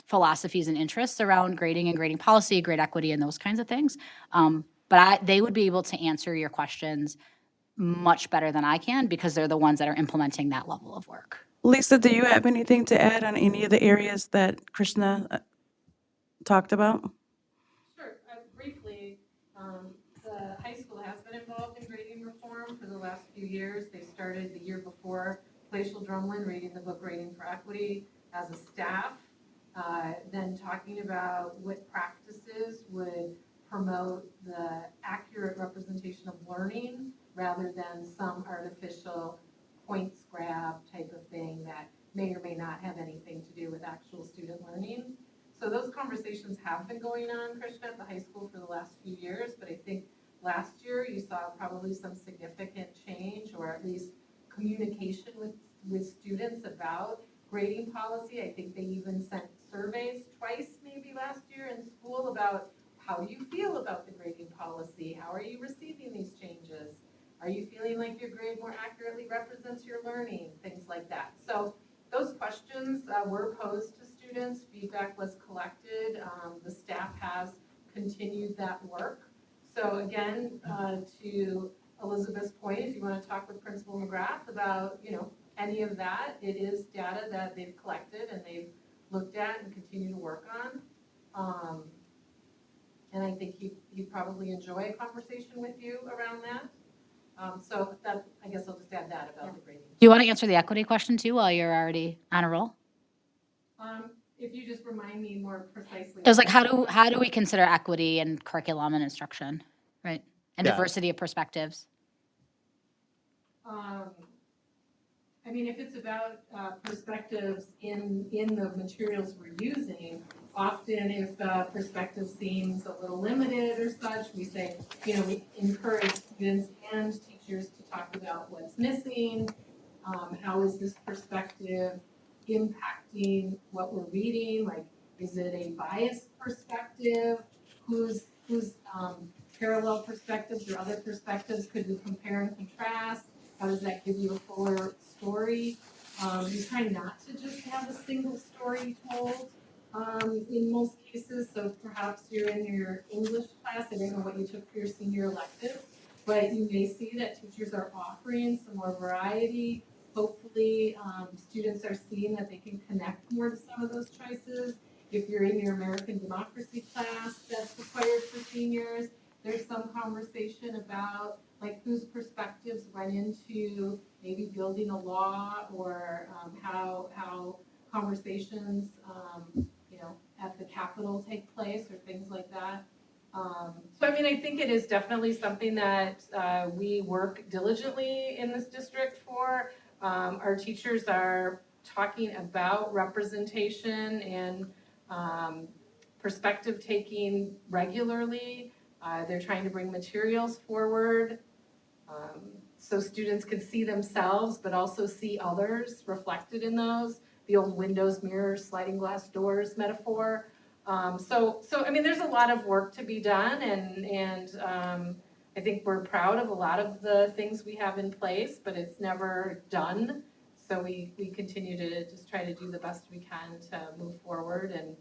philosophies and interests around grading and grading policy, grade equity, and those kinds of things. But they would be able to answer your questions much better than I can because they're the ones that are implementing that level of work. Lisa, do you have anything to add on any of the areas that Krishna talked about? Sure, briefly, the high school has been involved in grading reform for the last few years. They started the year before Glacial Drumlin reading the book Grading for Equity as a staff, then talking about what practices would promote the accurate representation of learning rather than some artificial points grab type of thing that may or may not have anything to do with actual student learning. So those conversations have been going on, Krishna, at the high school for the last few years, but I think last year you saw probably some significant change or at least communication with students about grading policy. I think they even sent surveys twice maybe last year in school about how do you feel about the grading policy? How are you receiving these changes? Are you feeling like your grade more accurately represents your learning? Things like that. So those questions were posed to students. Feedback was collected. The staff has continued that work. So again, to Elizabeth's point, if you want to talk with Principal McGrath about, any of that, it is data that they've collected and they've looked at and continue to work on. And I think he'd probably enjoy a conversation with you around that. So that, I guess I'll just add that about the grading. Do you want to answer the equity question too while you're already on a roll? If you just remind me more precisely. It was like, how do we consider equity in curriculum and instruction, right? And Yeah. diversity of perspectives? I mean, if it's about perspectives in the materials we're using, often if perspective seems a little limited or such, we say, we encourage students and teachers to talk about what's missing, how is this perspective impacting what we're reading, like, is it a biased perspective, whose parallel perspectives or other perspectives could we compare and contrast, how does that give you a fuller story? You try not to just have a single story told in most cases. So perhaps you're in your English class, I don't know what you took for your senior elective, but you may see that teachers are offering some more variety. Hopefully, students are seeing that they can connect more to some of those choices. If you're in your American democracy class that's required for seniors, there's some conversation about like whose perspectives went into maybe building a law or how conversations at the Capitol take place or things like that. So I mean, I think it is definitely something that we work diligently in this district for. Our teachers are talking about representation and perspective taking regularly. They're trying to bring materials forward so students can see themselves, but also see others reflected in those. The old windows, mirrors, sliding glass doors metaphor. So I mean, there's a lot of work to be done, and I think we're proud of a lot of the things we have in place, but it's never done. So we continue to just try to do the best we can to move forward, and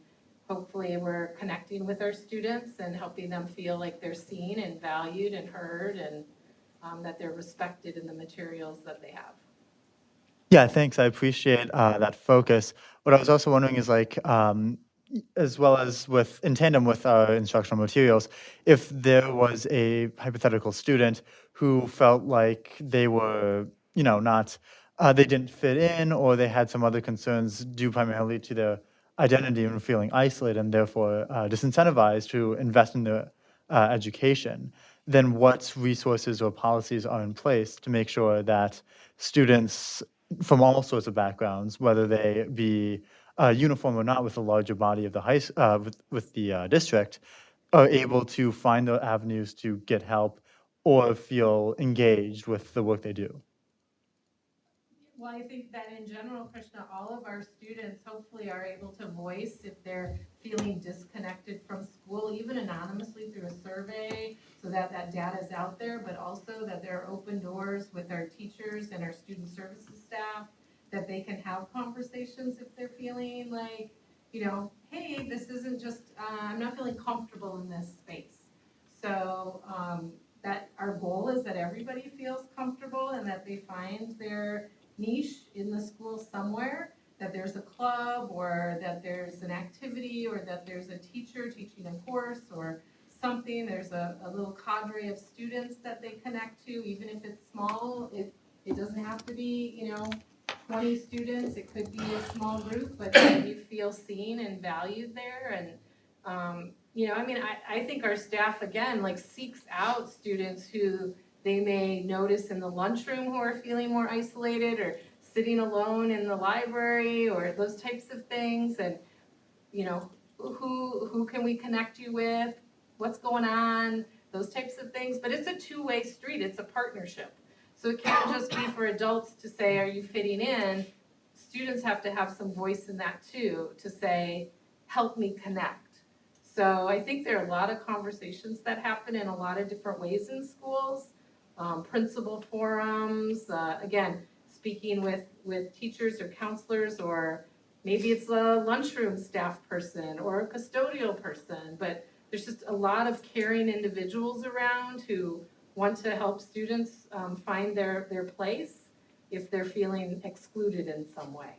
hopefully we're connecting with our students and helping them feel like they're seen and valued and heard, and that they're respected in the materials that they have. Yeah, thanks. I appreciate that focus. What I was also wondering is as well as in tandem with our instructional materials, if there was a hypothetical student who felt like they were, not, they didn't fit in, or they had some other concerns due primarily to their identity and feeling isolated and therefore disincentivized to invest in their education, then what resources or policies are in place to make sure that students from all sorts of backgrounds, whether they be uniform or not with the larger body of the with the district, are able to find the avenues to get help or feel engaged with the work they do. Well, I think that in general, Krishna, all of our students hopefully are able to voice if they're feeling disconnected from school, even anonymously through a survey, so that that data is out there, but also that there are open doors with our teachers and our student services staff, that they can have conversations if they're feeling like, hey, this isn't just, I'm not feeling comfortable in this space. So that our goal is that everybody feels comfortable and that they find their niche in the school somewhere, that there's a club or that there's an activity or that there's a teacher teaching a course or something. There's a little cadre of students that they connect to, even if it's small. It doesn't have to be, 20 students. It could be a small group, but that you feel seen and valued there. And, I think our staff, again, seeks out students who they may notice in the lunchroom who are feeling more isolated or sitting alone in the library or those types of things. And, who can we connect you with? What's going on? Those types of things. But it's a two-way street. It's a partnership. So it can't just be for adults to say, are you fitting in? Students have to have some voice in that too, to say, help me connect. So I think there are a lot of conversations that happen in a lot of different ways in schools. Principal forums, again, speaking with teachers or counselors, or maybe it's a lunchroom staff person or a custodial person, but there's just a lot of caring individuals around who want to help students find their place if they're feeling excluded in some way.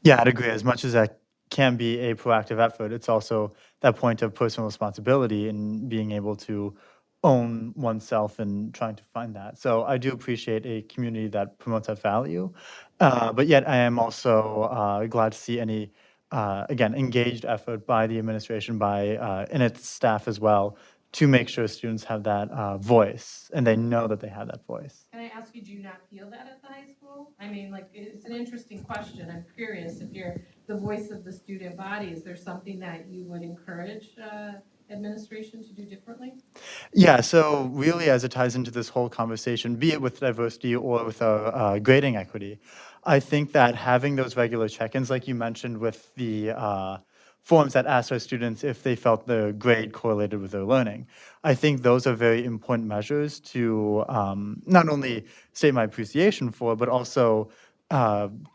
Yeah, I'd agree. As much as that can be a proactive effort, it's also that point of personal responsibility and being able to own oneself and trying to find that. So I do appreciate a community that promotes that value. But yet I am also glad to see any, again, engaged effort by the administration, and its staff as well, to make sure students have that voice and they know that they have that voice. Can I ask you, do you not feel that at the high school? I mean, it's an interesting question. I'm curious if you're the voice of the student body. Is there something that you would encourage administration to do differently? Yeah, so really, as it ties into this whole conversation, be it with diversity or with grading equity, I think that having those regular check-ins, like you mentioned with the forms that asked our students if they felt the grade correlated with their learning, I think those are very important measures to not only state my appreciation for, but also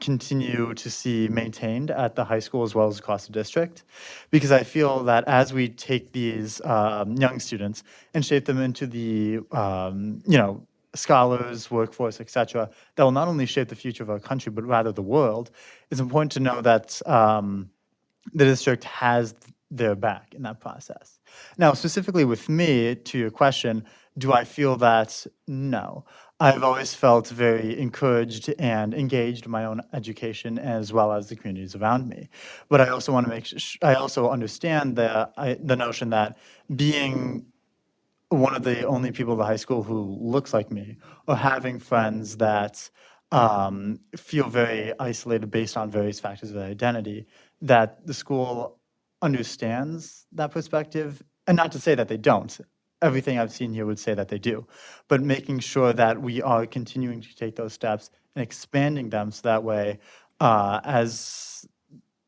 continue to see maintained at the high school as well as across the district. Because I feel that as we take these young students and shape them into the, scholars, workforce, et cetera, that will not only shape the future of our country, but rather the world, it's important to know that the district has their back in that process. Now, specifically with me, to your question, do I feel that? No. I've always felt very encouraged and engaged in my own education as well as the communities around me. But I also want to I also understand the notion that being one of the only people in the high school who looks like me, or having friends that feel very isolated based on various factors of their identity, that the school understands that perspective, and not to say that they don't. Everything I've seen here would say that they do, but making sure that we are continuing to take those steps and expanding them so that way, as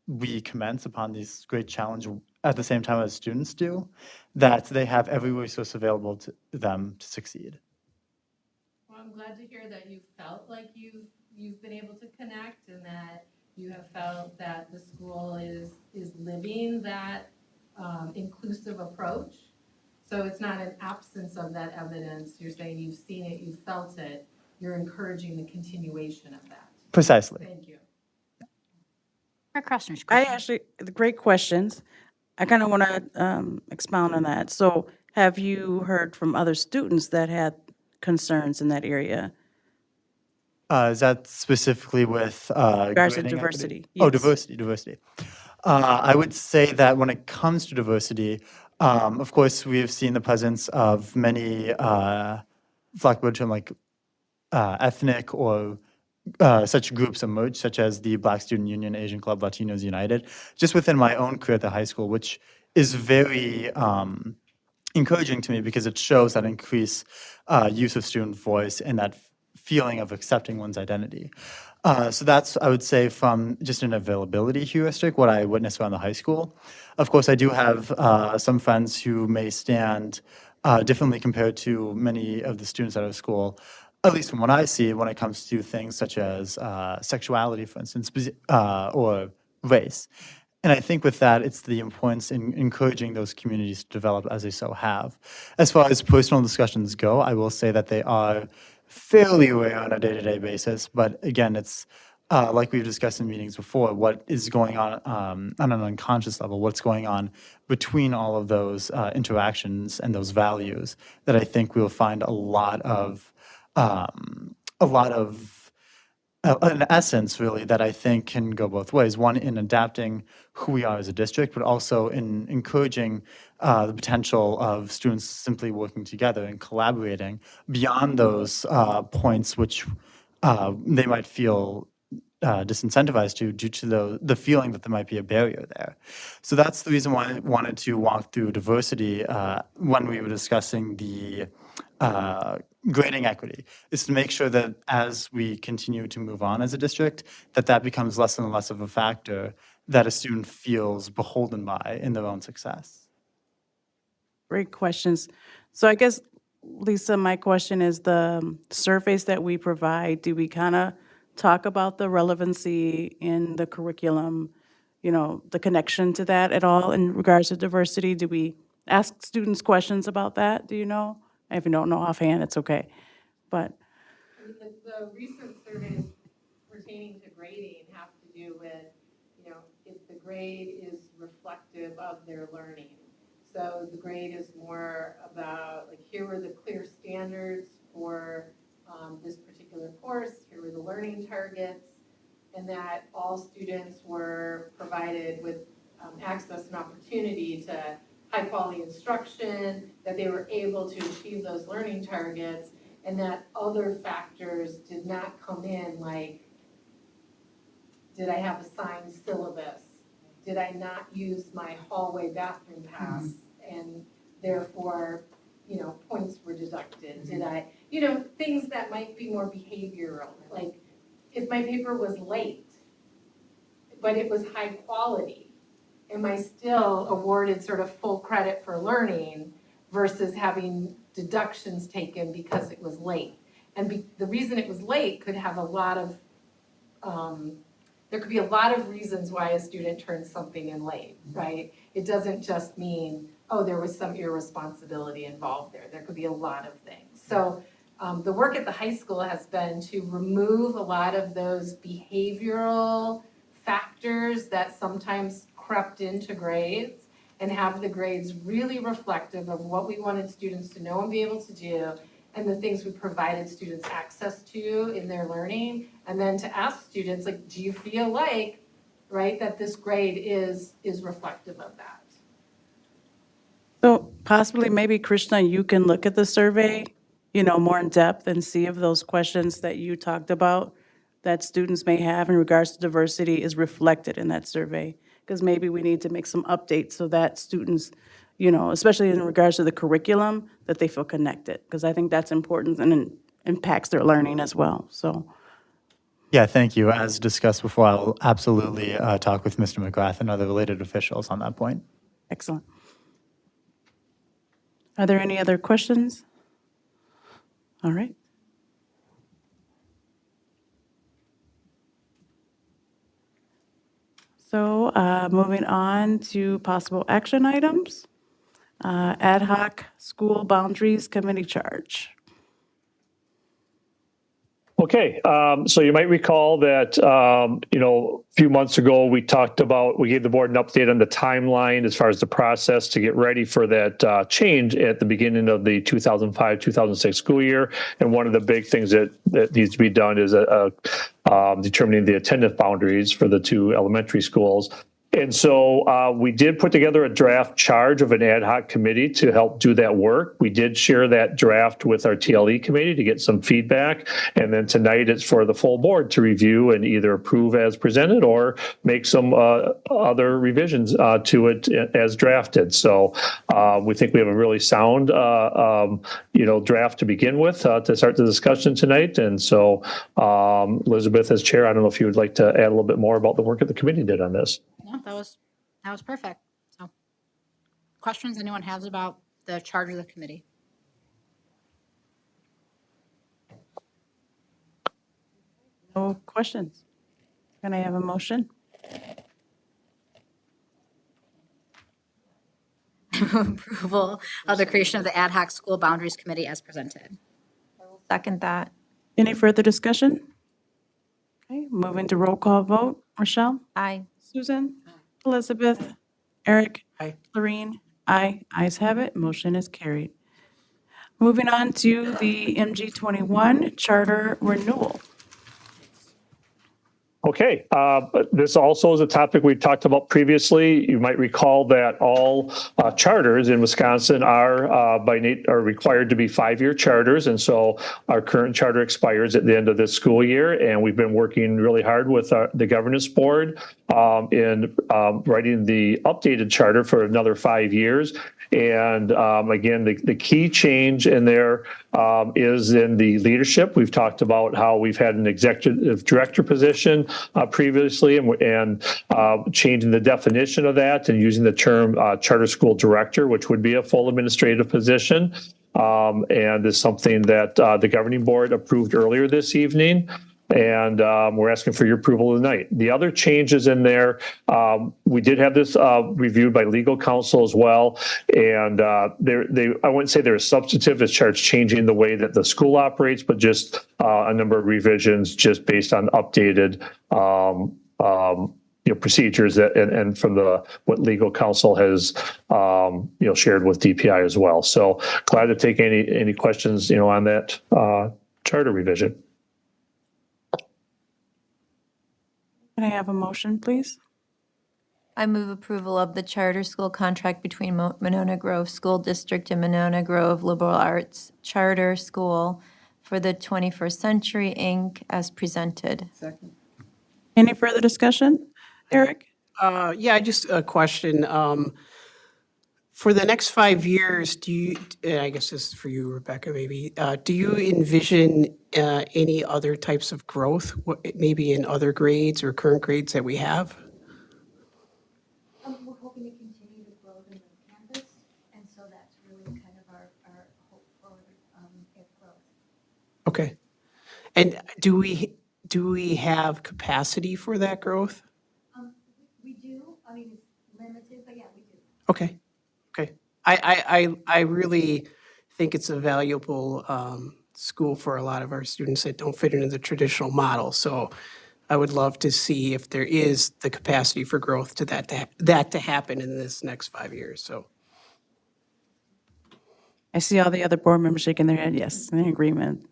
we commence upon these great challenges at the same time as students do, that they have every resource available to them to succeed. Well, I'm glad to hear that you felt like you've been able to connect and that you have felt that the school is living that inclusive approach. So it's not an absence of that evidence. You're saying you've seen it, you've felt it. You're encouraging the continuation of that. Precisely. Thank you. Great questions. I kind of want to expound on that. So have you heard from other students that had concerns in that area? Is that specifically with Regards to grading equity? diversity, Oh, yes. diversity. I would say that when it comes to diversity, of course, we have seen the presence of many, for lack of a term, like ethnic or such groups emerge, such as the Black Student Union, Asian Club, Latinos United, just within my own career at the high school, which is very encouraging to me because it shows that increased use of student voice and that feeling of accepting one's identity. So that's, I would say, from just an availability heuristic, what I witnessed around the high school. Of course, I do have some friends who may stand differently compared to many of the students at our school, at least from what I see when it comes to things such as sexuality, for instance, or race. And I think with that, it's the importance in encouraging those communities to develop as they so have. As far as personal discussions go, I will say that they are fairly rare on a day-to-day basis. But again, it's like we've discussed in meetings before, what is going on an unconscious level, what's going on between all of those interactions and those values that I think we'll find a lot of an essence, really, that I think can go both ways. One, in adapting who we are as a district, but also in encouraging the potential of students simply working together and collaborating beyond those points which they might feel disincentivized to due to the feeling that there might be a barrier there. So that's the reason why I wanted to walk through diversity when we were discussing the grading equity, is to make sure that as we continue to move on as a district, that becomes less and less of a factor that a student feels beholden by in their own success. Great questions. So I guess, Lisa, my question is the surveys that we provide, do we kind of talk about the relevancy in the curriculum, the connection to that at all in regards to diversity? Do we ask students questions about that? Do you know? If you don't know offhand, it's okay. But The recent surveys pertaining to grading have to do with, if the grade is reflective of their learning. So the grade is more about, like, here were the clear standards for this particular course, here were the learning targets, and that all students were provided with access and opportunity to high-quality instruction, that they were able to achieve those learning targets, and that other factors did not come in, like, did I have assigned syllabus? Did I not use my hallway bathroom pass? And therefore, points were deducted. Did I, things that might be more behavioral, like if my paper was late, but it was high quality, am I still awarded sort of full credit for learning versus having deductions taken because it was late? And the reason it was late could have a lot of, there could be a lot of reasons why a student turns something in late, right? It doesn't just mean, oh, there was some irresponsibility involved there. There could be a lot of things. So the work at the high school has been to remove a lot of those behavioral factors that sometimes crept into grades and have the grades really reflective of what we wanted students to know and be able to do and the things we provided students access to in their learning. And then to ask students, like, do you feel like, right, that this grade is reflective of that? so possibly maybe Krishna, you can look at the survey, more in depth and see if those questions that you talked about that students may have in regards to diversity is reflected in that survey. Because maybe we need to make some updates so that students, especially in regards to the curriculum, that they feel connected. Because I think that's important and it impacts their learning as well, so. Yeah, thank you. As discussed before, I'll absolutely talk with Mr. McGrath and other related officials on that point. Excellent. Are there any other questions? All right. So moving on to possible action items. Ad hoc school boundaries committee charge. Okay, so you might recall that, a few months ago, we gave the board an update on the timeline as far as the process to get ready for that change at the beginning of the 2005-2006 school year. And one of the big things that needs to be done is determining the attendance boundaries for the two elementary schools. And so we did put together a draft charge of an ad hoc committee to help do that work. We did share that draft with our TLE committee to get some feedback. And then tonight it's for the full board to review and either approve as presented or make some other revisions to it as drafted. So we think we have a really sound, draft to begin with to start the discussion tonight. And so Elizabeth, as chair, I don't know if you would like to add a little bit more about the work that the committee did on this. No, that was perfect. So, questions anyone has about the charge of the committee? No questions. Can I have a motion? Approval of the creation of the ad hoc school boundaries committee as presented. Second that. Any further discussion? Okay, moving to roll call vote. Rochelle? Aye. Susan? Elizabeth? Eric? Aye. Lorraine? Aye. Ayes have it. Motion is carried. Moving on to the MG21 charter renewal. Okay, this also is a topic we talked about previously. You might recall that all charters in Wisconsin are are required to be 5-year charters, and so our current charter expires at the end of this school year. And we've been working really hard with the governance board in writing the updated charter for another 5 years. And again, the key change in there is in the leadership. We've talked about how we've had an executive director position previously and changing the definition of that and using the term charter school director, which would be a full administrative position. And is something that the governing board approved earlier this evening. And we're asking for your approval tonight. The other changes in there, we did have this reviewed by legal counsel as well. And I wouldn't say they're substantive as charts changing the way that the school operates, but just a number of revisions just based on updated procedures and from what legal counsel has shared with DPI as well. So glad to take any questions on that charter revision. Can I have a motion, please? I move approval of the charter school contract between Monona Grove School District and Monona Grove Liberal Arts Charter School for the 21st Century, Inc. as presented. Second. Any further discussion? Eric? Yeah, just a question. For the next 5 years, I guess this is for you, Rebecca, maybe, do you envision any other types of growth, maybe in other grades or current grades that we have? We're hoping to continue to grow the campus, and so that's really kind of our hope for its growth. Okay. And do we have capacity for that growth? We do, I mean, it's limited, but yeah, we do. Okay. I really think it's a valuable school for a lot of our students that don't fit into the traditional model. So I would love to see if there is the capacity for growth to that to happen in this next 5 years. So I see all the other board members shaking their head, yes, in agreement.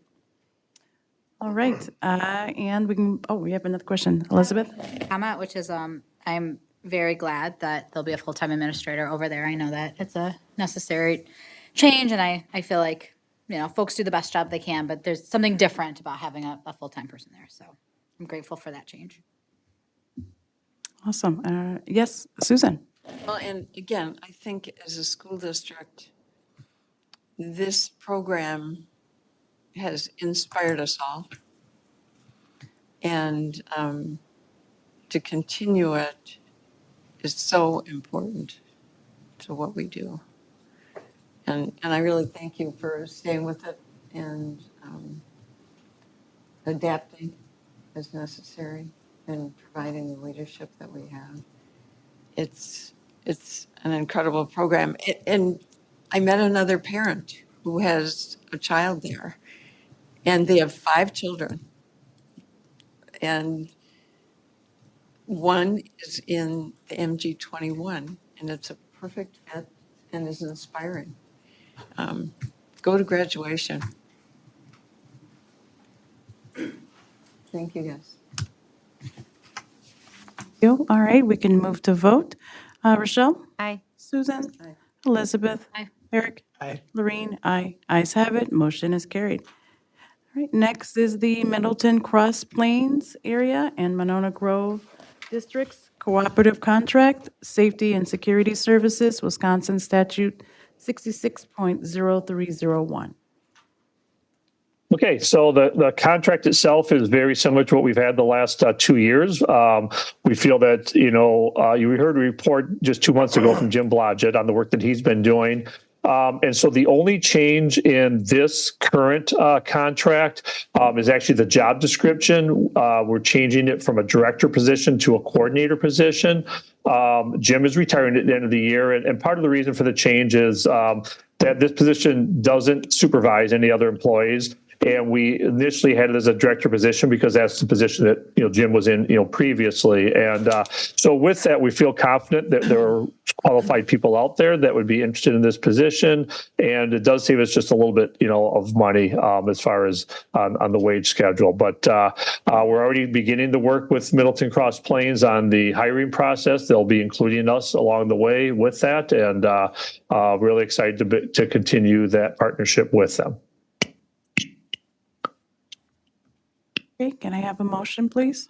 All right, and we have another question. Elizabeth? Comment, which is I'm very glad that there'll be a full-time administrator over there. I know that it's a necessary change, and I feel like, folks do the best job they can, but there's something different about having a full-time person there. So I'm grateful for that change. Awesome. Yes, Susan? Well, and again, I think as a school district, this program has inspired us all. And to continue it is so important to what we do. And I really thank you for staying with it and adapting as necessary and providing the leadership that we have. It's an incredible program. And I met another parent who has a child there, and they have 5 children. And one is in the MG21, and it's a perfect fit and is inspiring. Go to graduation. Thank you, guys. You, all right, we can move to vote. Rochelle? Aye. Susan? Elizabeth? Aye. Eric? Aye. Lorraine? Aye. Ayes have it, motion is carried. All right, next is the Middleton Cross Plains area and Monona Grove Districts Cooperative Contract, Safety and Security Services, Wisconsin Statute 66.0301. Okay, so the contract itself is very similar to what we've had the last 2 years. We feel that, you heard a report just 2 months ago from Jim Blodgett on the work that he's been doing. And so the only change in this current contract is actually the job description. We're changing it from a director position to a coordinator position. Jim is retiring at the end of the year, and part of the reason for the change is that this position doesn't supervise any other employees. And we initially had it as a director position because that's the position that, Jim was in, previously. And so with that, we feel confident that there are qualified people out there that would be interested in this position. And it does save us just a little bit, of money as far as on the wage schedule. But we're already beginning to work with Middleton Cross Plains on the hiring process. They'll be including us along the way with that, and really excited to continue that partnership with them. Okay, can I have a motion, please?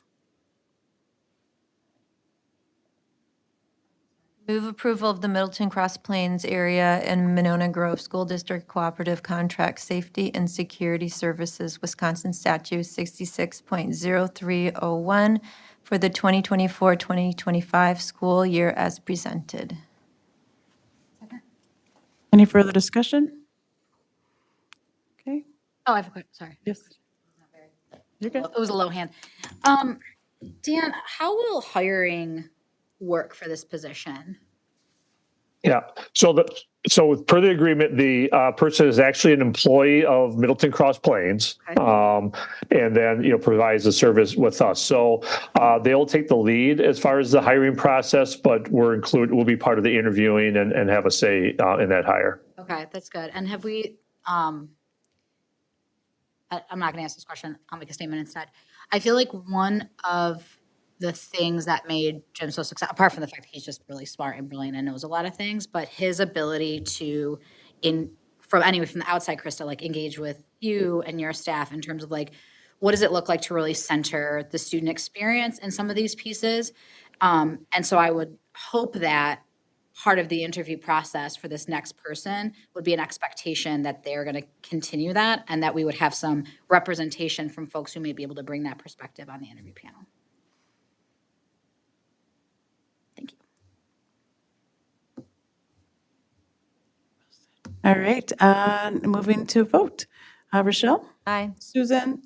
Move approval of the Middleton Cross Plains area and Monona Grove School District Cooperative Contract Safety and Security Services, Wisconsin Statute 66.0301 for the 2024-2025 school year as presented. Any further discussion? Okay, Oh, I have a quick, sorry. yes. You're good. It was a low hand. Dan, how will hiring work for this position? Yeah. So per the agreement, the person is actually an employee of Middleton Cross Plains, Okay. and then provides the service with us. So they'll take the lead as far as the hiring process, but we'll be part of the interviewing and have a say in that hire. Okay, that's good. And have we, I'm not going to ask this question. I'll make a statement instead. I feel like one of the things that made Jim so successful, apart from the fact that he's just really smart and brilliant and knows a lot of things, but his ability to, from the outside, Krista, like engage with you and your staff in terms of like, what does it look like to really center the student experience in some of these pieces? And so I would hope that part of the interview process for this next person would be an expectation that they're going to continue that, and that we would have some representation from folks who may be able to bring that perspective on the interview panel. Thank you. All right, moving to vote. Rochelle? Aye. Susan?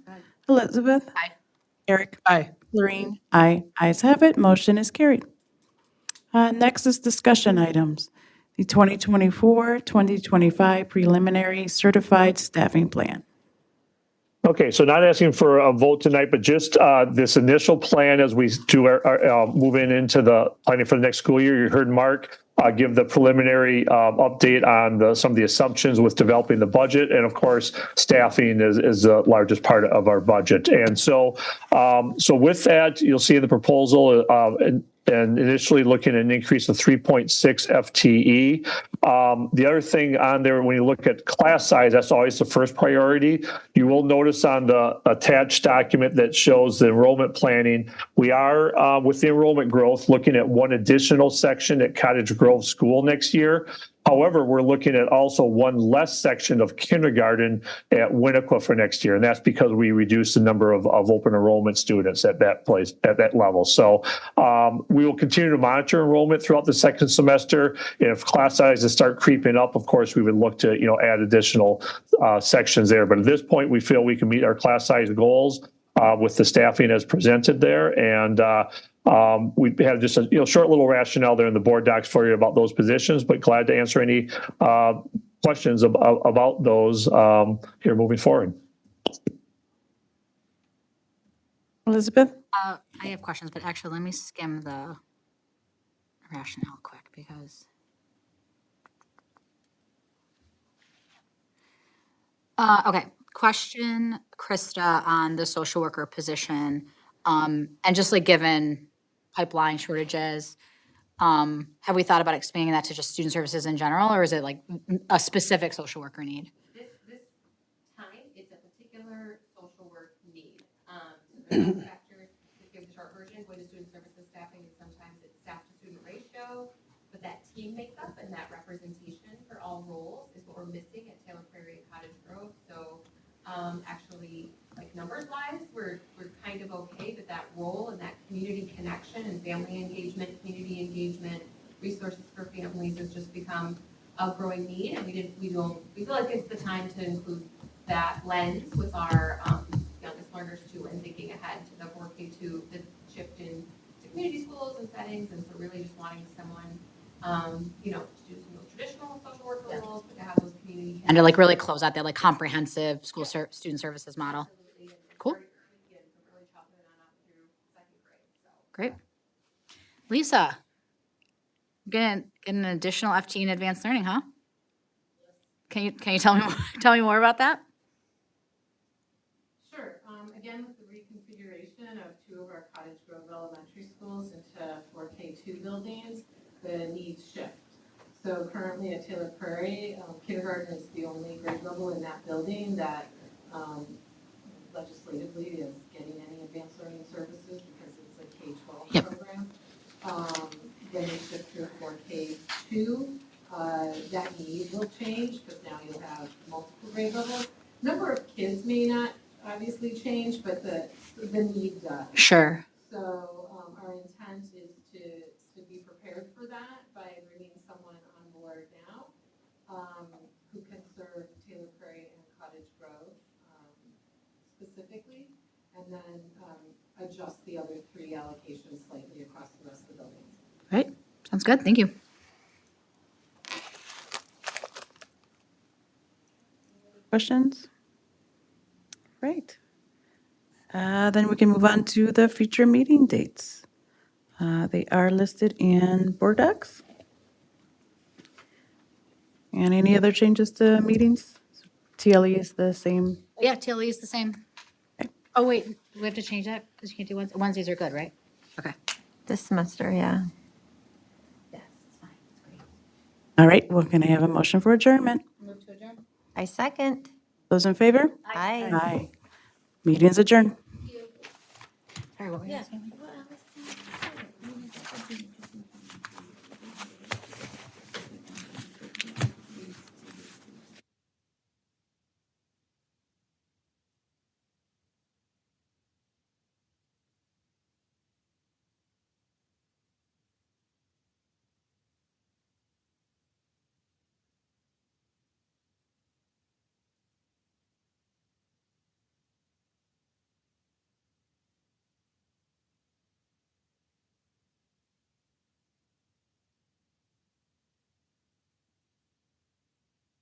Elizabeth? Aye. Eric? Aye. Lorraine? Aye. Ayes have it, motion is carried. Next is discussion items. The 2024-2025 preliminary certified staffing plan. Okay, so not asking for a vote tonight, but just this initial plan as we do our moving into the planning for the next school year. You heard Mark give the preliminary update on some of the assumptions with developing the budget, and of course, staffing is the largest part of our budget. And so, with that, you'll see in the proposal. And initially looking at an increase of 3.6 FTE. The other thing on there, when you look at class size, that's always the first priority. You will notice on the attached document that shows the enrollment planning, we are with the enrollment growth looking at one additional section at Cottage Grove School next year. However, we're looking at also one less section of kindergarten at Winnequa for next year, and that's because we reduced the number of open enrollment students at that place, at that level. So we will continue to monitor enrollment throughout the second semester. And if class sizes start creeping up, of course, we would look to add additional sections there. But at this point, we feel we can meet our class size goals with the staffing as presented there, and we have just a short little rationale there in the board docs for you about those positions, but glad to answer any questions about those here moving forward. Elizabeth? I have questions, but actually, let me skim the rationale quick because. Okay, question, Krista, on the social worker position, and just like given pipeline shortages. Have we thought about expanding that to just student services in general, or is it like a specific social worker need? This time, it's a particular social work need. So there's a factor, to give the short version, going to student services staffing, and sometimes it's staff to student ratio, but that team makeup and that representation for all roles is what we're missing at Taylor Prairie and Cottage Grove. So actually, like numbers wise, we're kind of okay, but that role and that community connection and family engagement, community engagement, resources for families has just become a growing need, and we feel like it's the time to include that lens with our youngest learners too, and thinking ahead to the 4K2, the shift in to community schools and settings, and so really just wanting someone, to do some of those traditional social worker roles, but to have those community. And to like really close out that like comprehensive school student services model. Absolutely, and Cool. very early and from early childhood on up through second grade, so. Great. Lisa, getting an additional FT in advanced learning, huh? Can you tell me more about that? Sure. Again, with the reconfiguration of two of our Cottage Grove elementary schools into 4K2 buildings, the needs shift. So currently at Taylor Prairie, kindergarten is the only grade level in that building that legislatively is getting any advanced learning services because it's a K-12 Yep. program. Then we shift to 4K2. That need will change because now you'll have multiple grade levels. Number of kids may not obviously change, but the need does. Sure. So our intent is to be prepared for that by bringing someone on board now who can serve Taylor Prairie and Cottage Grove specifically, and then adjust the other three allocations slightly across the rest of the buildings. Right. Sounds good. Thank you. Questions? Great. Then we can move on to the future meeting dates. They are listed in board docs. And any other changes to meetings? TLE is the same. Yeah, TLE is the same. Oh, wait, do we have to change that? Because you can't do Wednesdays are good, right? Okay. This semester, yeah. Yes, it's fine. It's great. All right, well, can I have a motion for adjournment? Move to adjourn. I second. Those in favor? Aye. Aye. Meeting is adjourned. Sorry, what were you asking?